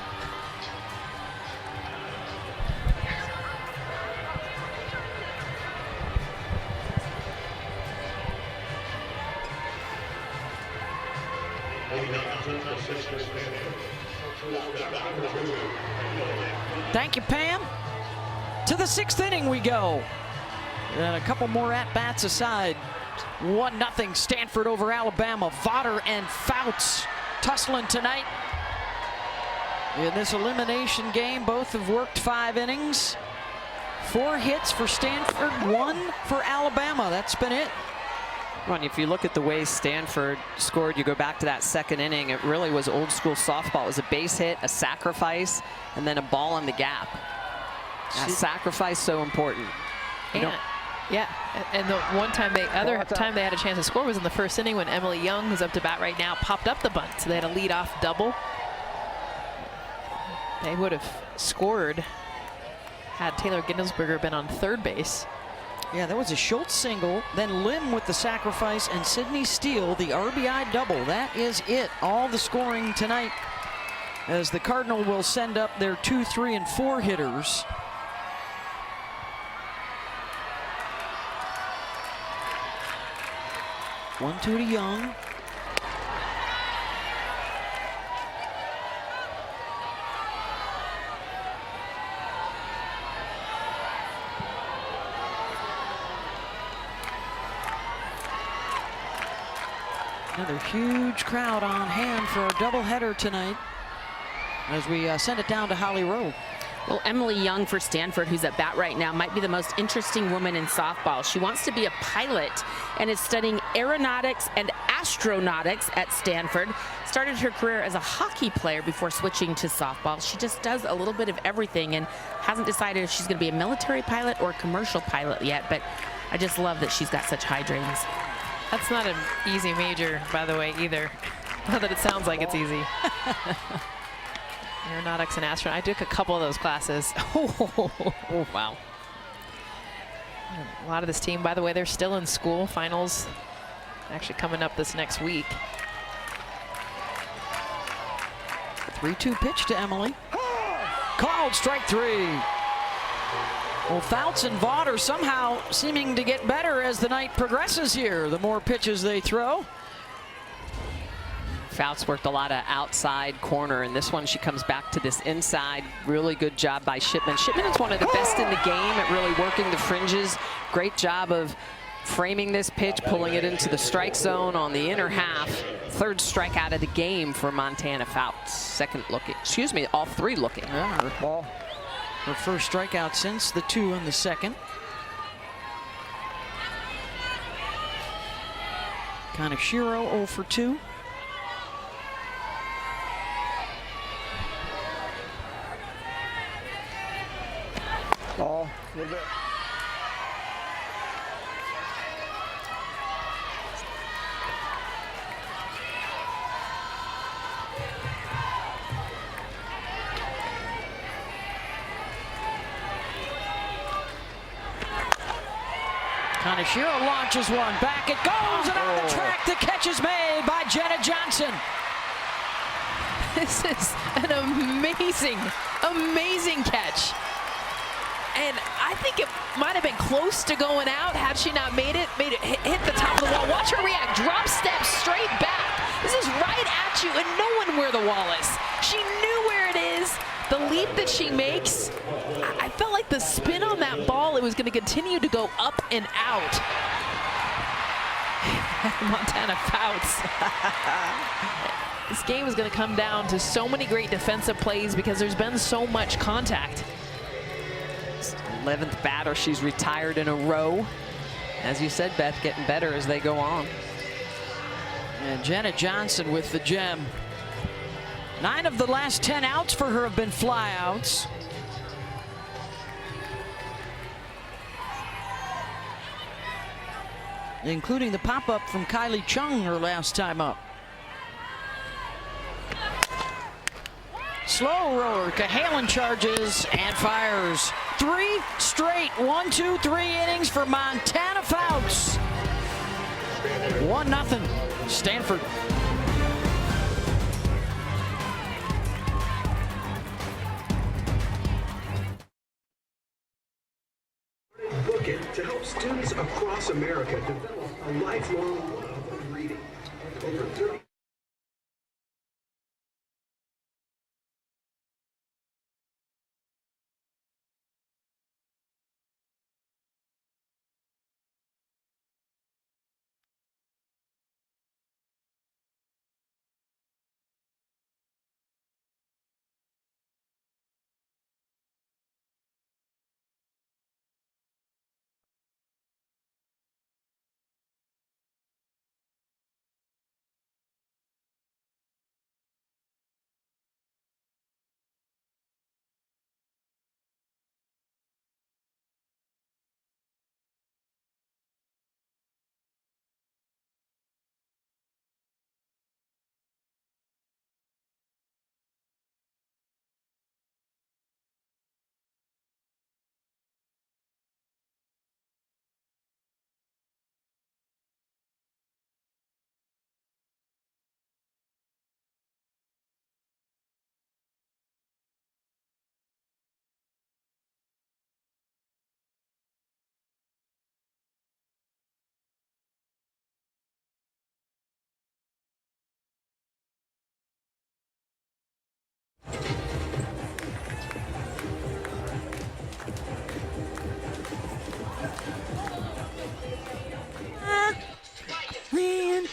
Thank you, Pam. To the 6th inning we go. And a couple more at-bats aside. 1-0 Stanford over Alabama. Vader and Fouts tussling tonight. In this elimination game, both have worked 5 innings. 4 hits for Stanford, 1 for Alabama. That's been it. Ron, if you look at the way Stanford scored, you go back to that second inning, it really was old school softball. It was a base hit, a sacrifice, and then a ball in the gap. That sacrifice so important. Yeah, and the other time they had a chance to score was in the first inning when Emily Young, who's up to bat right now, popped up the bunt. So they had a lead-off double. They would have scored had Taylor Gittelsberger been on third base. Yeah, that was a Schultz single, then Lim with the sacrifice, and Sydney Steele, the RBI double. That is it. All the scoring tonight, as the Cardinal will send up their 2, 3, and 4 hitters. One, 2 to Young. Another huge crowd on hand for a doubleheader tonight as we send it down to Holly Rowe. Well, Emily Young for Stanford, who's at bat right now, might be the most interesting woman in softball. She wants to be a pilot and is studying aeronautics and astronautics at Stanford. Started her career as a hockey player before switching to softball. She just does a little bit of everything and hasn't decided if she's going to be a military pilot or a commercial pilot yet, but I just love that she's got such high dreams. That's not an easy major, by the way, either. Not that it sounds like it's easy. Aeronautics and astronaut. I took a couple of those classes. Oh, wow. A lot of this team, by the way, they're still in school. Finals actually coming up this next week. 3-2 pitch to Emily. Called strike 3. Well, Fouts and Vaught are somehow seeming to get better as the night progresses here. The more pitches they throw. Fouts worked a lot of outside corner, and this one she comes back to this inside. Really good job by Shipman. Shipman is one of the best in the game at really working the fringes. Great job of framing this pitch, pulling it into the strike zone on the inner half. Third strikeout of the game for Montana Fouts. Second looking, excuse me, all 3 looking. Yeah, her first strikeout since the 2 in the second. Kaneshiro 0 for 2. Ball, a little bit. Kaneshiro launches one. Back it goes, and on the track, the catch is made by Jenna Johnson. This is an amazing, amazing catch. And I think it might have been close to going out had she not made it hit the top of the wall. Watch her react, drop step straight back. This is right at you and knowing where the wall is. She knew where it is. The leap that she makes, I felt like the spin on that ball, it was going to continue to go up and out. Montana Fouts. This game is going to come down to so many great defensive plays because there's been so much contact. 11th batter she's retired in a row. As you said, Beth, getting better as they go on. And Jenna Johnson with the gem. 9 of the last 10 outs for her have been flyouts. Including the pop-up from Kylie Chung her last time up. Slow roller, Cahalan charges and fires. 3 straight 1, 2, 3 innings for Montana Fouts. 1-0 Stanford. Book it to help students across America develop a lifelong love of reading. Over 30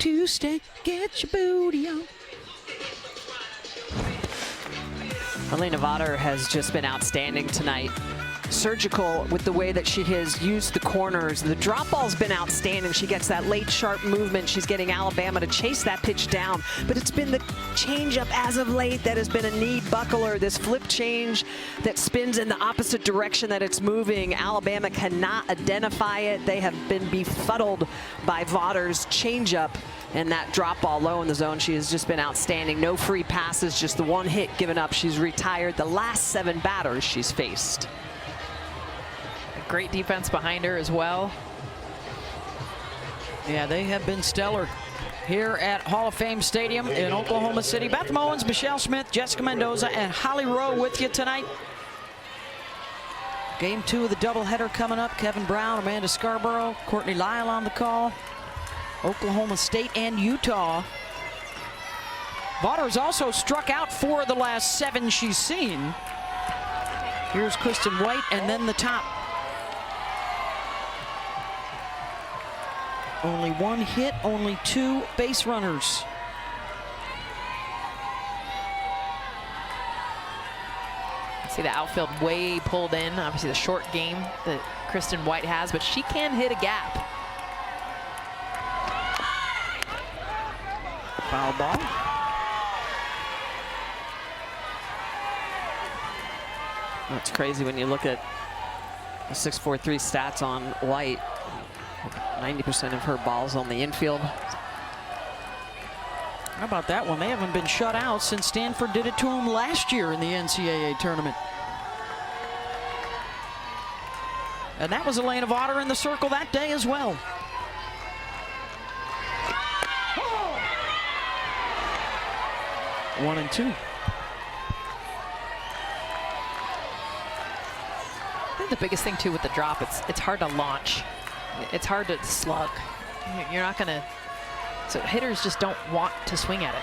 to stay. Get your booty on. Elena Vottor has just been outstanding tonight. Surgical with the way that she has used the corners. The drop ball's been outstanding. She gets that late sharp movement. She's getting Alabama to chase that pitch down. But it's been the changeup as of late that has been a knee buckler. This flip change that spins in the opposite direction that it's moving. Alabama cannot identify it. They have been befuddled by Vottor's changeup. And that drop ball low in the zone, she has just been outstanding. No free passes, just the one hit given up. She's retired the last 7 batters she's faced. Great defense behind her as well. Yeah, they have been stellar here at Hall of Fame Stadium in Oklahoma City. Beth Mowins, Michelle Smith, Jessica Mendoza, and Holly Rowe with you tonight. Game 2 of the doubleheader coming up. Kevin Brown, Amanda Scarborough, Courtney Lyle on the call. Oklahoma State and Utah. Vottor's also struck out 4 of the last 7 she's seen. Here's Kristen White, and then the top. Only 1 hit, only 2 base runners. See the outfield way pulled in. Obviously the short game that Kristen White has, but she can hit a gap. Foul ball. It's crazy when you look at the 6.43 stats on White. 90% of her balls on the infield. How about that one? They haven't been shut out since Stanford did it to them last year in the NCAA tournament. And that was Elena Vottor in the circle that day as well. One and 2. I think the biggest thing too with the drop, it's hard to launch. It's hard to slug. You're not gonna, so hitters just don't want to swing at it.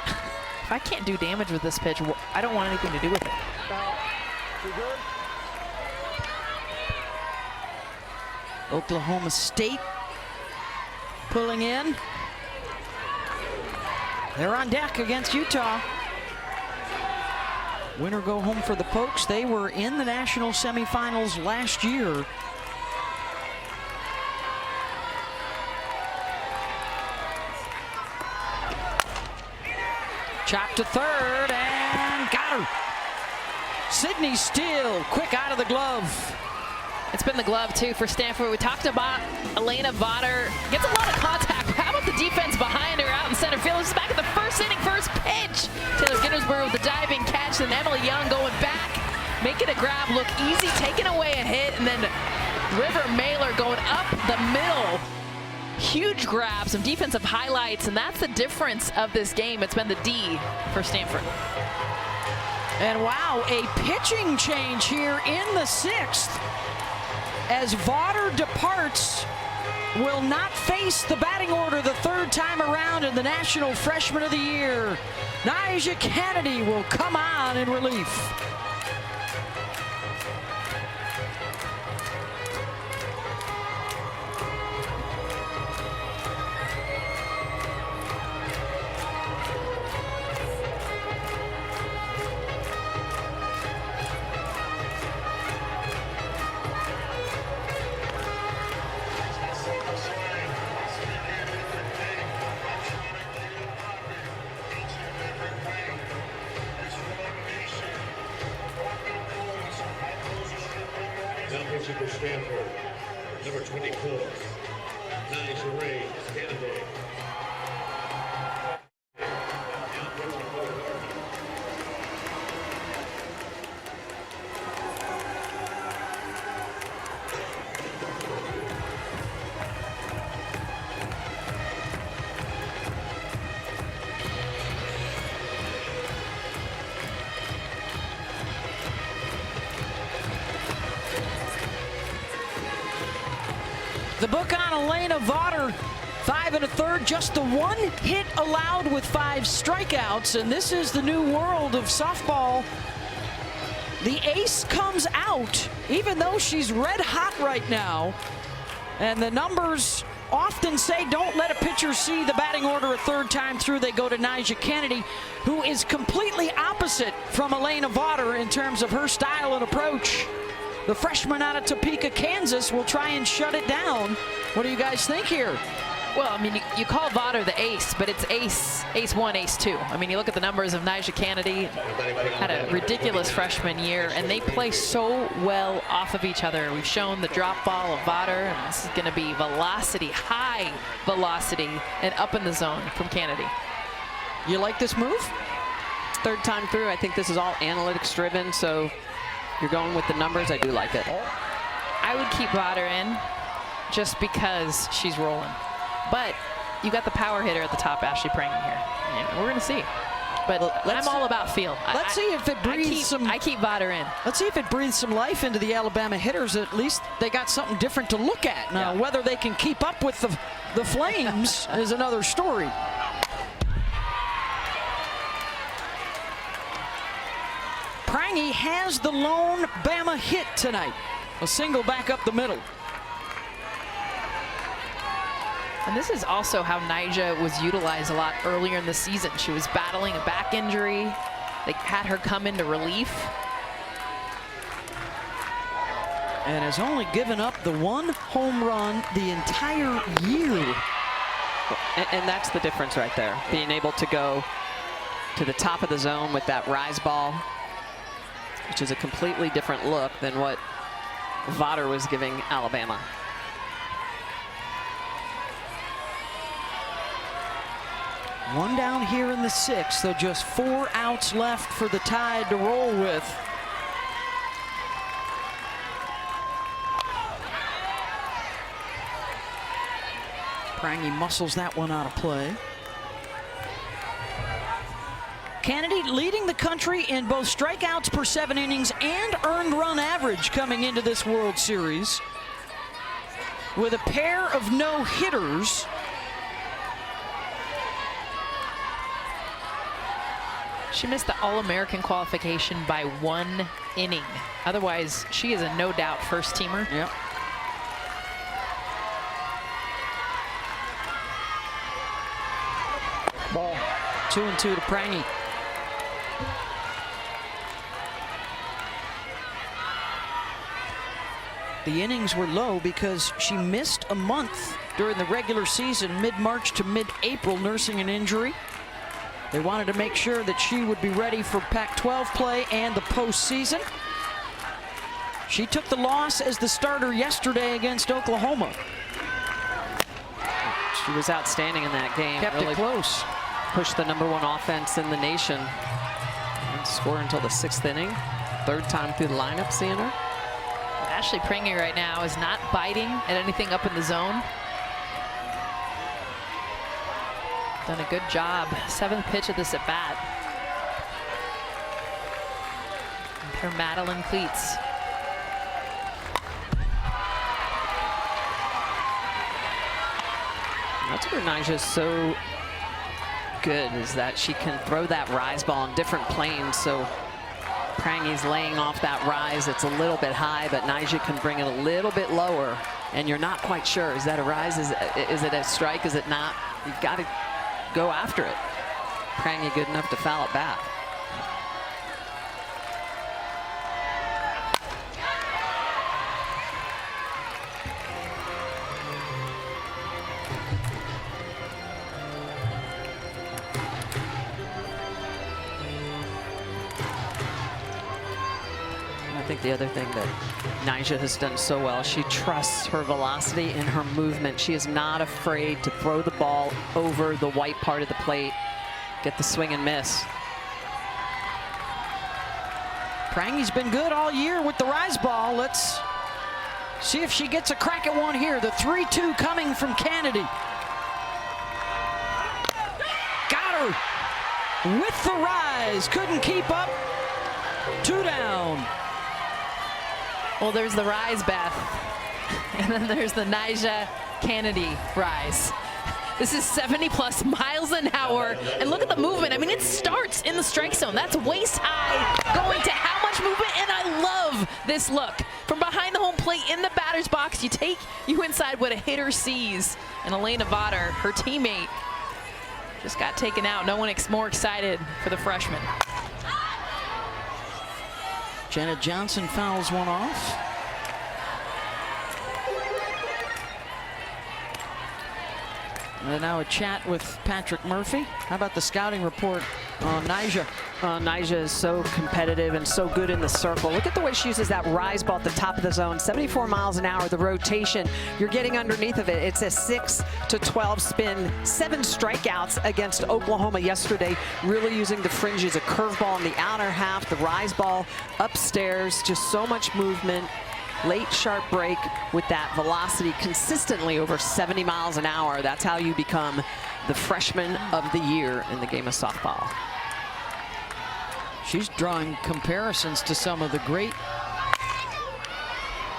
If I can't do damage with this pitch, I don't want anything to do with it. Oklahoma State pulling in. They're on deck against Utah. Winner go home for the Pokes. They were in the national semifinals last year. Chop to third and got her. Sydney Steele, quick out of the glove. It's been the glove too for Stanford. We talked about Elena Vottor. Gets a lot of contact. How about the defense behind her out in center field? This is back at the first inning, first pitch. Taylor Ginnersburg with the diving catch, and Emily Young going back, making a grab look easy, taking away a hit, and then River Mailer going up the middle. Huge grab, some defensive highlights, and that's the difference of this game. It's been the D for Stanford. And wow, a pitching change here in the 6th. As Vottor departs, will not face the batting order the 3rd time around in the National Freshman of the Year. Nyjah Kennedy will come on in relief. For Stanford, number 24, Nyjah Kennedy. The book on Elena Vottor, 5 1/3, just the 1 hit allowed with 5 strikeouts, and this is the new world of softball. The ace comes out, even though she's red hot right now, and the numbers often say don't let a pitcher see the batting order a third time through. They go to Nyjah Kennedy, who is completely opposite from Elena Vaughter in terms of her style and approach. The freshman out of Topeka, Kansas will try and shut it down. What do you guys think here? Well, I mean, you call Vaughter the ace, but it's ace 1, ace 2. I mean, you look at the numbers of Nyjah Kennedy, had a ridiculous freshman year, and they play so well off of each other. We've shown the drop ball of Vaughter, and this is going to be velocity, high velocity, and up in the zone from Kennedy. You like this move? Third time through, I think this is all analytics driven, so you're going with the numbers. I do like it. I would keep Vaughter in just because she's rolling. But you got the power hitter at the top, Ashley Prangy here. And we're going to see. But I'm all about feel. Let's see if it breathes I keep Vaughter in. Let's see if it breathes some life into the Alabama hitters. At least they got something different to look at. Now, whether they can keep up with the Flames is another story. Prangy has the lone Bama hit tonight. A single back up the middle. And this is also how Nyjah was utilized a lot earlier in the season. She was battling a back injury. They had her come into relief. And has only given up the one home run the entire year. And that's the difference right there. Being able to go to the top of the zone with that rise ball, which is a completely different look than what Vaughter was giving Alabama. One down here in the sixth, so just 4 outs left for the Tide to roll with. Prangy muscles that one out of play. Kennedy leading the country in both strikeouts per 7 innings and earned run average coming into this World Series, with a pair of no-hitters. She missed the All-American qualification by 1 inning. Otherwise, she is a no-doubt first-teamer. Yep. Ball. 2-2 to Prangy. The innings were low because she missed a month during the regular season, mid-March to mid-April, nursing an injury. They wanted to make sure that she would be ready for Pac-12 play and the postseason. She took the loss as the starter yesterday against Oklahoma. She was outstanding in that game. Kept it close. Pushed the #1 offense in the nation. And scored until the 6th inning. 3rd time through the lineup seeing her. Ashley Prangy right now is not biting at anything up in the zone. Done a good job. 7th pitch of this at bat. And her Madeline cleats. That's where Nyjah's so good, is that she can throw that rise ball in different planes. So Prangy's laying off that rise. It's a little bit high, but Nyjah can bring it a little bit lower, and you're not quite sure. Is that a rise? Is it a strike? Is it not? You've got to go after it. Prangy good enough to foul it back. I think the other thing that Nyjah has done so well, she trusts her velocity and her movement. She is not afraid to throw the ball over the white part of the plate, get the swing and miss. Prangy's been good all year with the rise ball. Let's see if she gets a crack at one here. The 3-2 coming from Kennedy. Got her with the rise. Couldn't keep up. 2 down. Well, there's the rise, Beth. And then there's the Nyjah Kennedy rise. This is 70+ miles an hour. And look at the movement. I mean, it starts in the strike zone. That's waist high, going to how much movement? And I love this look. From behind the home plate in the batter's box, you inside what a hitter sees. And Elena Vottor, her teammate, just got taken out. No one more excited for the freshman. Janet Johnson fouls one off. And now a chat with Patrick Murphy. How about the scouting report on Nyjah? Nyjah is so competitive and so good in the circle. Look at the way she uses that rise ball at the top of the zone. 74 miles an hour, the rotation. You're getting underneath of it. It's a 6 to 12 spin. 7 strikeouts against Oklahoma yesterday. Really using the fringes, a curveball in the outer half, the rise ball upstairs. Just so much movement. Late sharp break with that velocity consistently over 70 miles an hour. That's how you become the freshman of the year in the game of softball. She's drawing comparisons to some of the great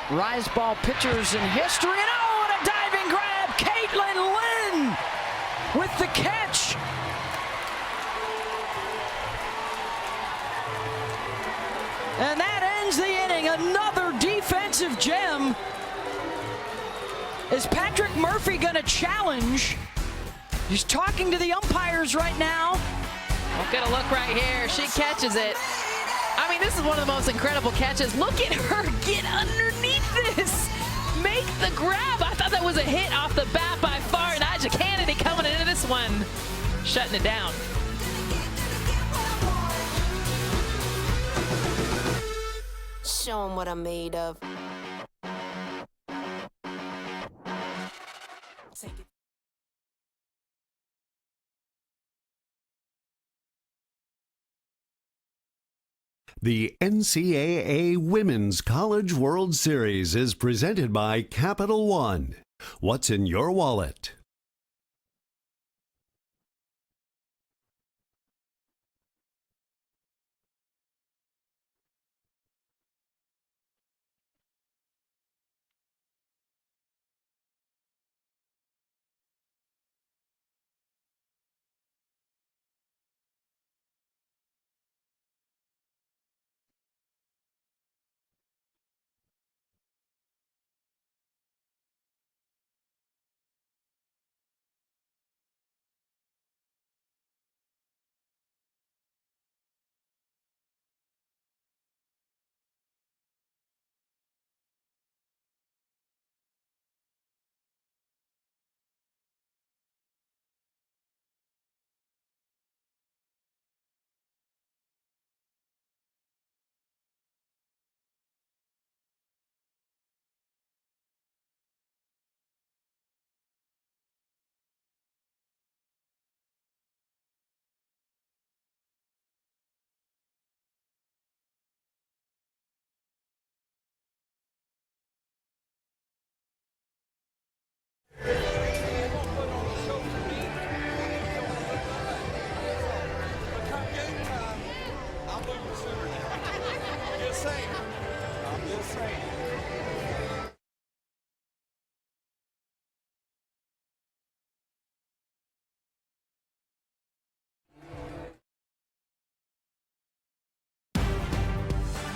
rise ball pitchers in history. And oh, what a diving grab! Caitlin Lynn with the catch. And that ends the inning. Another defensive gem. Is Patrick Murphy going to challenge? He's talking to the umpires right now. Well, get a look right here. She catches it. I mean, this is one of the most incredible catches. Look at her get underneath this. Make the grab. I thought that was a hit off the bat by far. Nyjah Kennedy coming into this one, shutting it down. Show 'em what I'm made of. The NCAA Women's College World Series is presented by Capital One. What's in your wallet?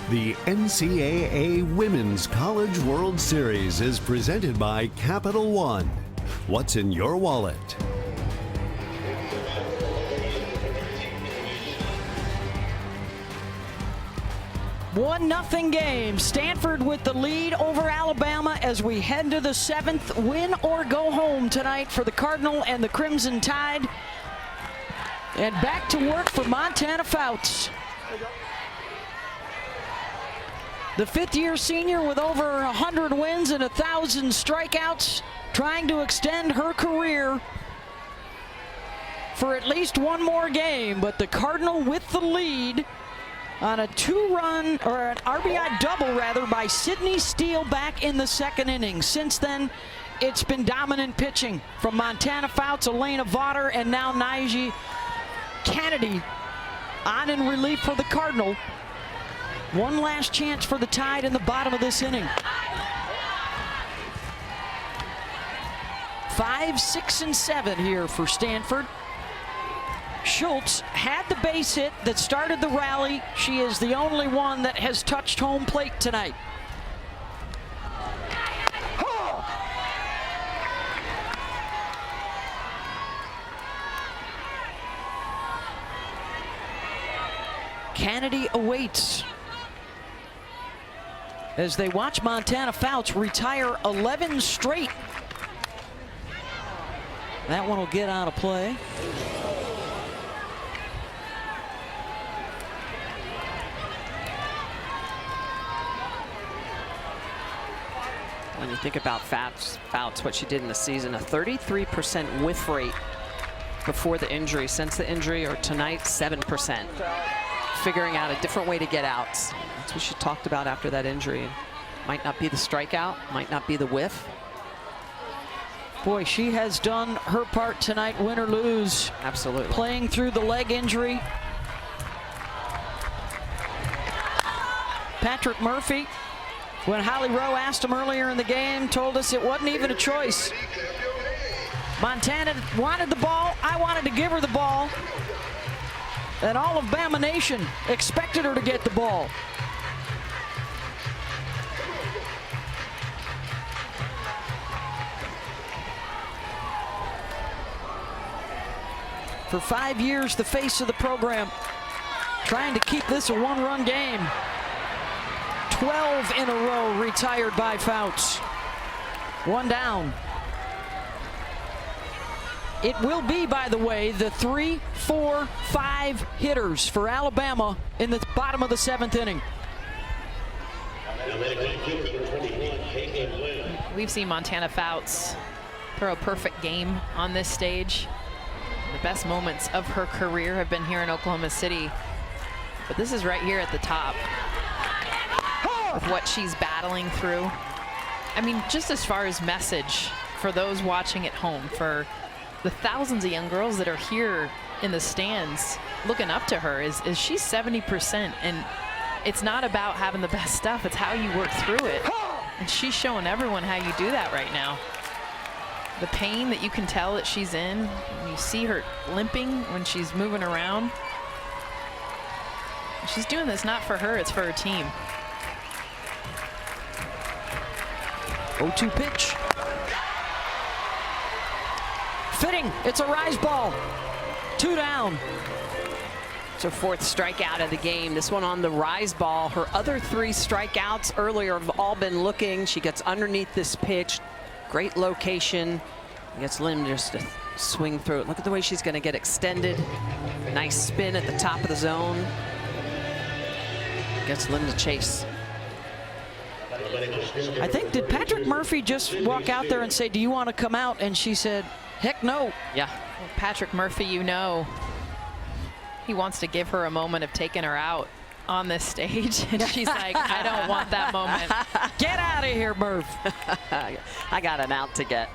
The NCAA Women's College World Series is presented by Capital One. What's in your wallet? One nothing game. Stanford with the lead over Alabama as we head to the 7th. Win or go home tonight for the Cardinal and the Crimson Tide. And back to work for Montana Fouts. The 5th-year senior with over 100 wins and 1,000 strikeouts, trying to extend her career for at least one more game. But the Cardinal with the lead on a 2-run, or an RBI double rather, by Sydney Steele back in the 2nd inning. Since then, it's been dominant pitching from Montana Fouts, Elena Vottor, and now Nyjah Kennedy on in relief for the Cardinal. One last chance for the Tide in the bottom of this inning. 5, 6, and 7 here for Stanford. Schultz had the base hit that started the rally. She is the only one that has touched home plate tonight. Kennedy awaits as they watch Montana Fouts retire 11 straight. That one will get out of play. When you think about Fouts, what she did in the season, a 33% whiff rate before the injury. Since the injury, or tonight, 7%. Figuring out a different way to get outs. That's what she talked about after that injury. Might not be the strikeout, might not be the whiff. Boy, she has done her part tonight, win or lose. Absolutely. Playing through the leg injury. Patrick Murphy, when Holly Rowe asked him earlier in the game, told us it wasn't even a choice. Montana wanted the ball, I wanted to give her the ball. And all of Bama Nation expected her to get the ball. For 5 years, the face of the program, trying to keep this a one-run game. 12 in a row retired by Fouts. One down. It will be, by the way, the 3, 4, 5 hitters for Alabama in the bottom of the 7th inning. We've seen Montana Fouts throw a perfect game on this stage. The best moments of her career have been here in Oklahoma City. But this is right here at the top with what she's battling through. I mean, just as far as message for those watching at home, for the thousands of young girls that are here in the stands looking up to her, is she's 70%, and it's not about having the best stuff, it's how you work through it. And she's showing everyone how you do that right now. The pain that you can tell that she's in, and you see her limping when she's moving around. She's doing this not for her, it's for her team. 0-2 pitch. Fitting, it's a rise ball. 2 down. It's her 4th strikeout of the game. This one on the rise ball. Her other 3 strikeouts earlier have all been looking. She gets underneath this pitch. Great location. Gets Lim just to swing through it. Look at the way she's going to get extended. Nice spin at the top of the zone. Gets Lim to chase. I think, did Patrick Murphy just walk out there and say, do you want to come out? And she said, heck no. Yeah. Well, Patrick Murphy, you know, he wants to give her a moment of taking her out on this stage. And she's like, I don't want that moment. Get out of here, Murph. I got an out to get.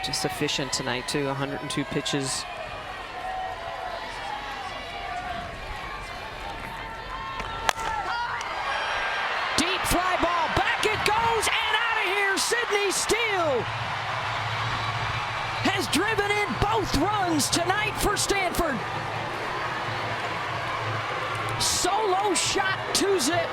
Just efficient tonight, too. 102 pitches. Deep fly ball. Back it goes and out of here. Sydney Steele has driven in both runs tonight for Stanford. Solo shot, 2-zip.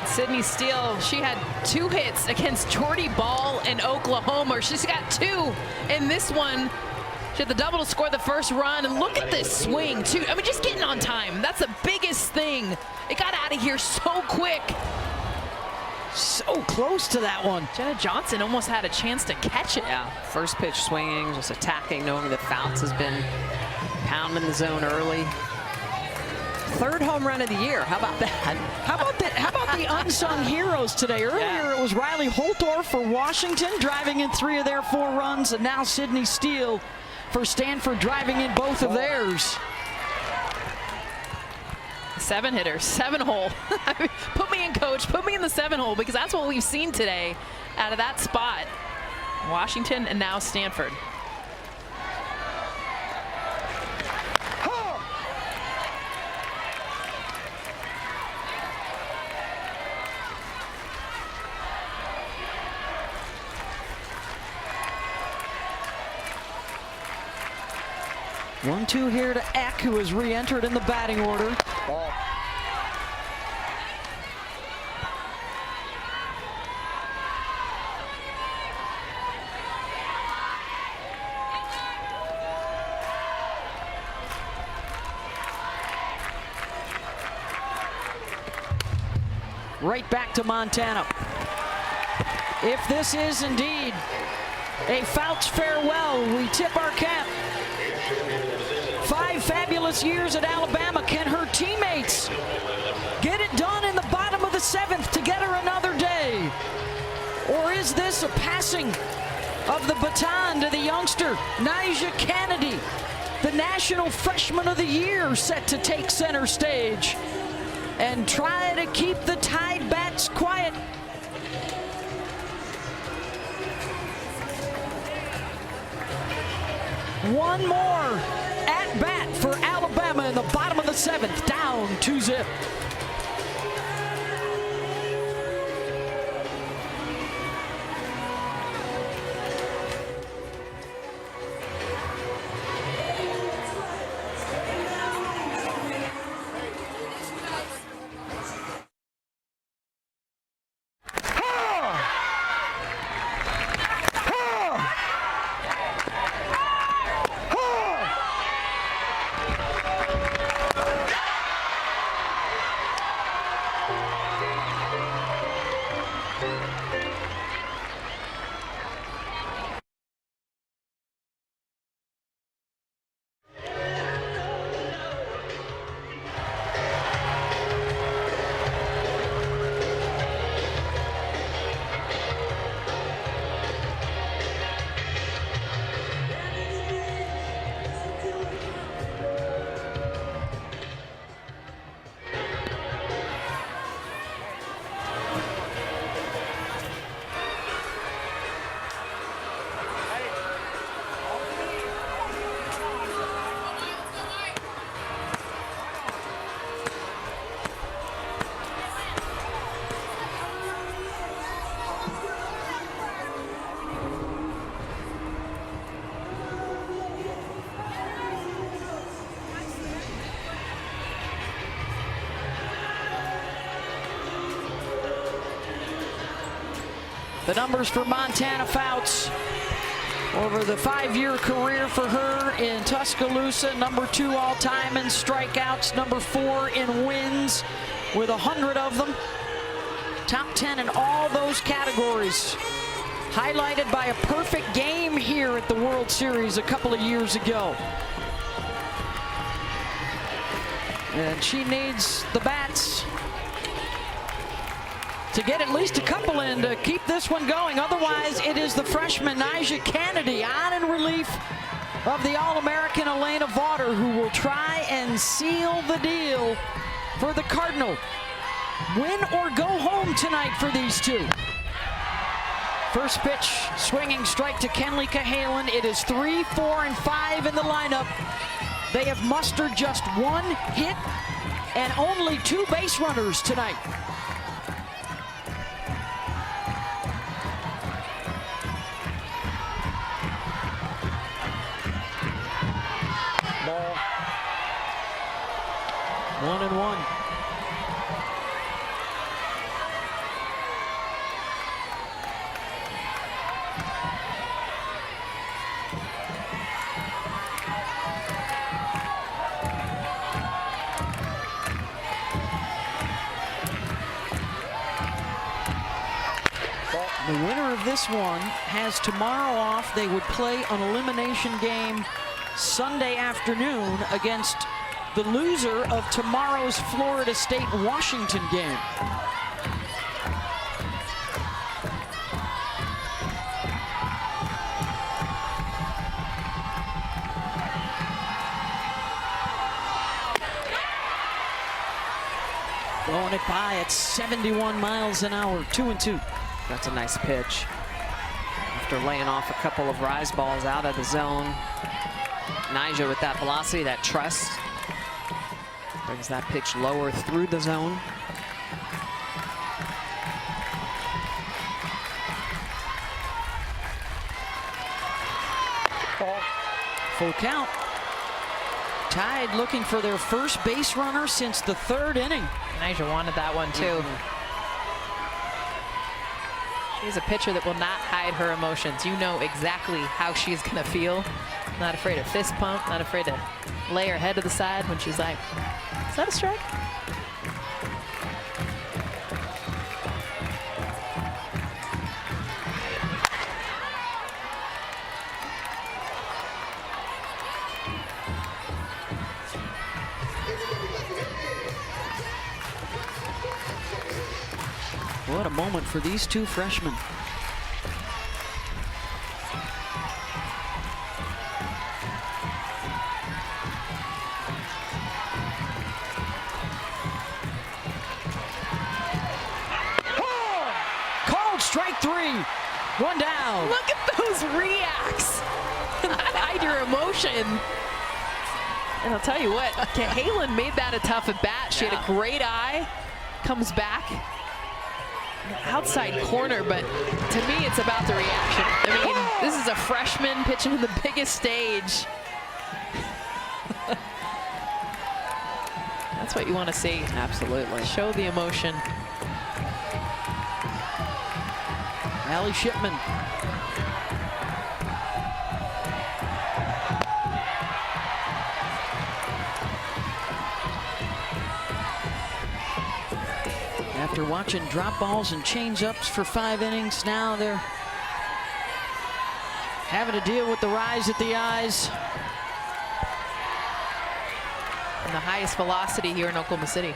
Sydney Steele, she had 2 hits against Jordy Ball in Oklahoma. She's got 2 in this one. She had the double to score the first run, and look at this swing, too. I mean, just getting on time. That's the biggest thing. It got out of here so quick. So close to that one. Jenna Johnson almost had a chance to catch it. Yeah, first pitch swinging, just attacking, knowing that Fouts has been pounding the zone early. 3rd home run of the year. How about that? How about the unsung heroes today? Earlier it was Riley Holtorf for Washington, driving in 3 of their 4 runs, and now Sydney Steele for Stanford, driving in both of theirs. 7 hitter, 7-hole. Put me in, coach. Put me in the 7-hole, because that's what we've seen today out of that spot. Washington and now Stanford. One-two here to Eck, who has re-entered in the batting order. Ball. Right back to Montana. If this is indeed a Fouts farewell, we tip our cap. 5 fabulous years at Alabama. Can her teammates get it done in the bottom of the 7th to get her another day? Or is this a passing of the baton to the youngster, Nyjah Kennedy, the National Freshman of the Year, set to take center stage and try to keep the Tide bats quiet? One more at bat for Alabama in the bottom of the 7th, down 2-zip. The numbers for Montana Fouts over the 5-year career for her in Tuscaloosa: number 2 all-time in strikeouts, number 4 in wins with 100 of them. Top 10 in all those categories, highlighted by a perfect game here at the World Series a couple of years ago. And she needs the bats to get at least a couple in to keep this one going. Otherwise, it is the freshman Nyjah Kennedy on in relief of the All-American Elena Vaughter, who will try and seal the deal for the Cardinal. Win or go home tonight for these two. First pitch, swinging strike to Kenleigh Cahalan. It is 3, 4, and 5 in the lineup. They have mustered just 1 hit and only 2 base runners tonight. Ball. 1-1. The winner of this one has tomorrow off. They would play an elimination game Sunday afternoon against the loser of tomorrow's Florida State-Washington game. throwing it by at 71 miles an hour, 2-2. That's a nice pitch. After laying off a couple of rise balls out of the zone, Nyjah with that velocity, that trust, brings that pitch lower through the zone. Full count. Tide looking for their first base runner since the 3rd inning. Nyjah wanted that one too. She's a pitcher that will not hide her emotions. You know exactly how she's gonna feel. Not afraid to fist pump, not afraid to lay her head to the side when she's like, is that a strike? What a moment for these two freshmen. Called strike 3. 1 down. Look at those reacts. Hide your emotion. And I'll tell you what, Kaylin made that a tough at bat. She had a great eye. Comes back. Outside corner, but to me it's about the reaction. I mean, this is a freshman pitching on the biggest stage. That's what you want to see. Absolutely. Show the emotion. Allie Shipman. After watching drop balls and change-ups for 5 innings, now they're having to deal with the rise at the eyes. And the highest velocity here in Oklahoma City.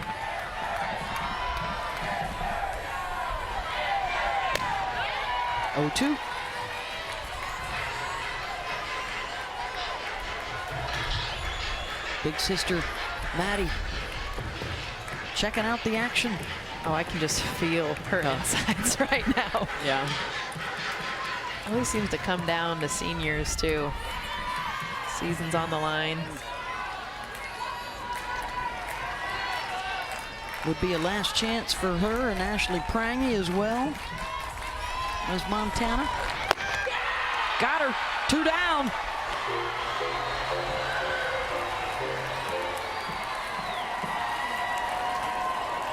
Oh, 2. Big sister Maddie checking out the action. Oh, I can just feel her insides right now. Yeah. Always seems to come down to seniors too. Season's on the line. Would be a last chance for her and Ashley Prangy as well as Montana. Got her. 2 down.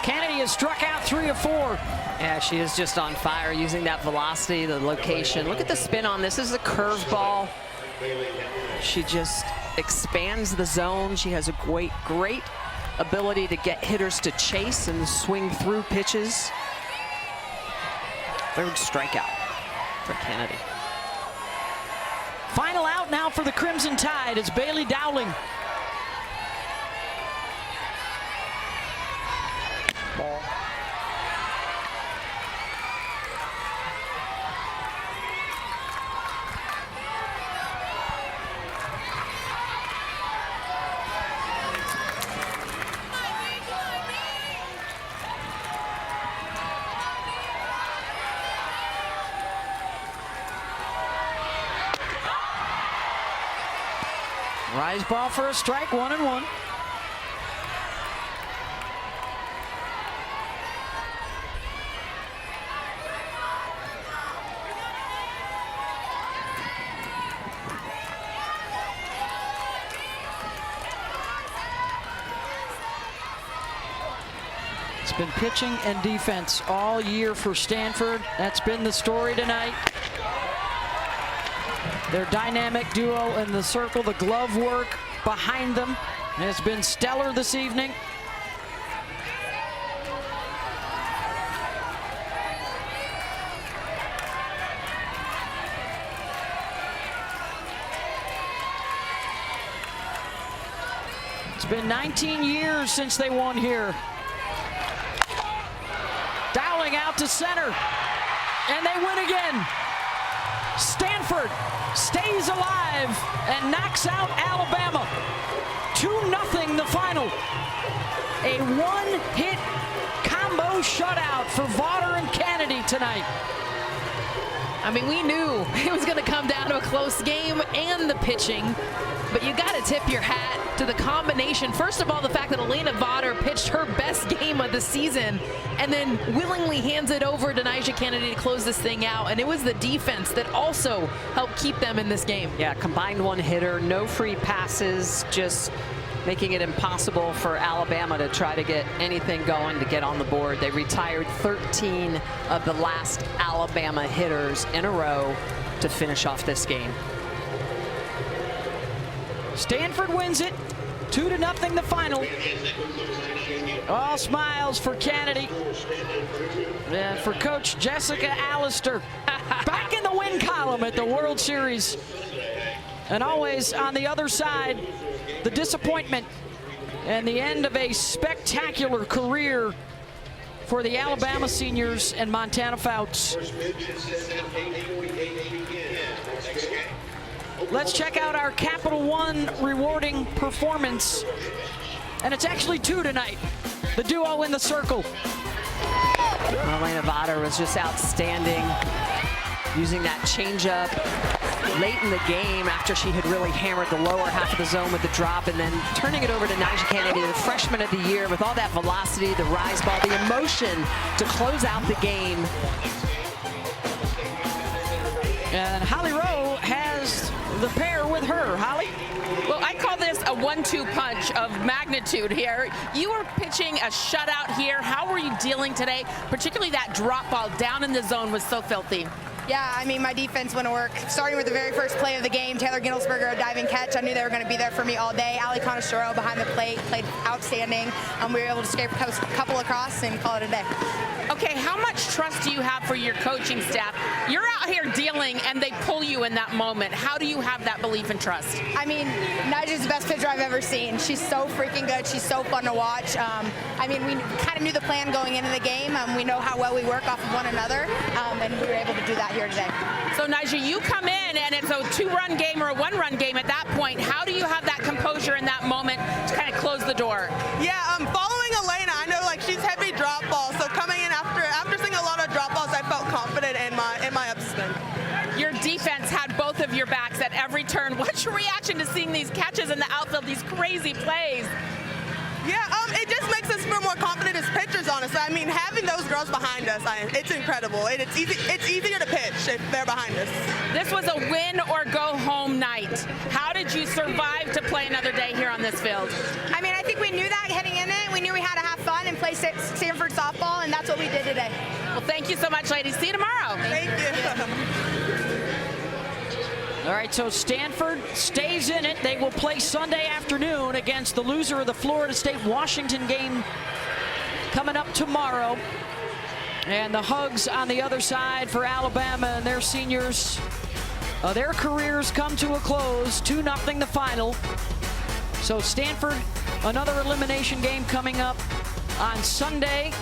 Kennedy has struck out 3 of 4. Yeah, she is just on fire using that velocity, the location. Look at the spin on this. This is a curveball. She just expands the zone. She has a great ability to get hitters to chase and swing through pitches. 3rd strikeout for Kennedy. Final out now for the Crimson Tide. It's Bailey Dowling. Ball. Rise ball for a strike, 1-1. It's been pitching and defense all year for Stanford. That's been the story tonight. Their dynamic duo in the circle, the glove work behind them has been stellar this evening. It's been 19 years since they won here. Dowling out to center, and they win again. Stanford stays alive and knocks out Alabama. 2-0 the final. A one-hit contest. 3-0 shutout for Vaughter and Kennedy tonight. I mean, we knew it was going to come down to a close game and the pitching, but you got to tip your hat to the combination. First of all, the fact that Elena Vaughter pitched her best game of the season and then willingly hands it over to Nyjah Kennedy to close this thing out. And it was the defense that also helped keep them in this game. Yeah, combined one hitter, no free passes, just making it impossible for Alabama to try to get anything going to get on the board. They retired 13 of the last Alabama hitters in a row to finish off this game. Stanford wins it, 2-0 the final. All smiles for Kennedy and for Coach Jessica Allister. Back in the win column at the World Series. And always on the other side, the disappointment and the end of a spectacular career for the Alabama seniors and Montana Fouts. Let's check out our Capital One rewarding performance. And it's actually 2 tonight. The duo in the circle. Elena Vaughter was just outstanding, using that changeup late in the game after she had really hammered the lower half of the zone with the drop, and then turning it over to Nyjah Kennedy, the freshman of the year, with all that velocity, the rise ball, the emotion to close out the game. And Holly Rowe has the pair with her. Holly? Well, I call this a 1-2 punch of magnitude here. You were pitching a shutout here. How were you dealing today? Particularly that drop ball down in the zone was so filthy. Yeah, I mean, my defense went to work. Starting with the very first play of the game, Taylor Gittelsberger, a diving catch. I knew they were going to be there for me all day. Ali Conestero behind the plate played outstanding. We were able to scrape a couple across and call it a day. Okay, how much trust do you have for your coaching staff? You're out here dealing, and they pull you in that moment. How do you have that belief and trust? I mean, Nyjah's the best pitcher I've ever seen. She's so freaking good. She's so fun to watch. I mean, we kind of knew the plan going into the game. We know how well we work off of one another, and we were able to do that here today. So, Nyjah, you come in, and it's a 2-run game or a 1-run game at that point. How do you have that composure in that moment to kind of close the door? Yeah, following Elena, I know she's heavy drop ball, so coming in after seeing a lot of drop balls, I felt confident in my upspin. Your defense had both of your backs at every turn. What's your reaction to seeing these catches in the outfield, these crazy plays? Yeah, it just makes us feel more confident as pitchers, honestly. I mean, having those girls behind us, it's incredible. It's easier to pitch if they're behind us. This was a win or go home night. How did you survive to play another day here on this field? I mean, I think we knew that heading in it. We knew we had to have fun and play Stanford softball, and that's what we did today. Well, thank you so much, ladies. See you tomorrow. Thank you. All right, so Stanford stays in it. They will play Sunday afternoon against the loser of the Florida State-Washington game coming up tomorrow. And the hugs on the other side for Alabama and their seniors. Their careers come to a close, 2-0 the final. So Stanford, another elimination game coming up on Sunday.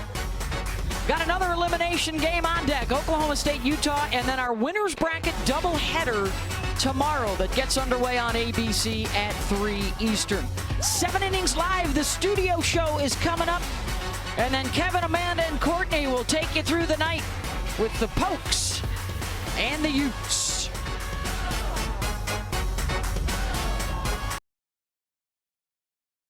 Got another elimination game on deck, Oklahoma State, Utah, and then our winner's bracket doubleheader tomorrow that gets underway on ABC at 3 Eastern. 7 Innings Live, the studio show is coming up. And then Kevin, Amanda, and Courtney will take you through the night with the Pokes and the Utes.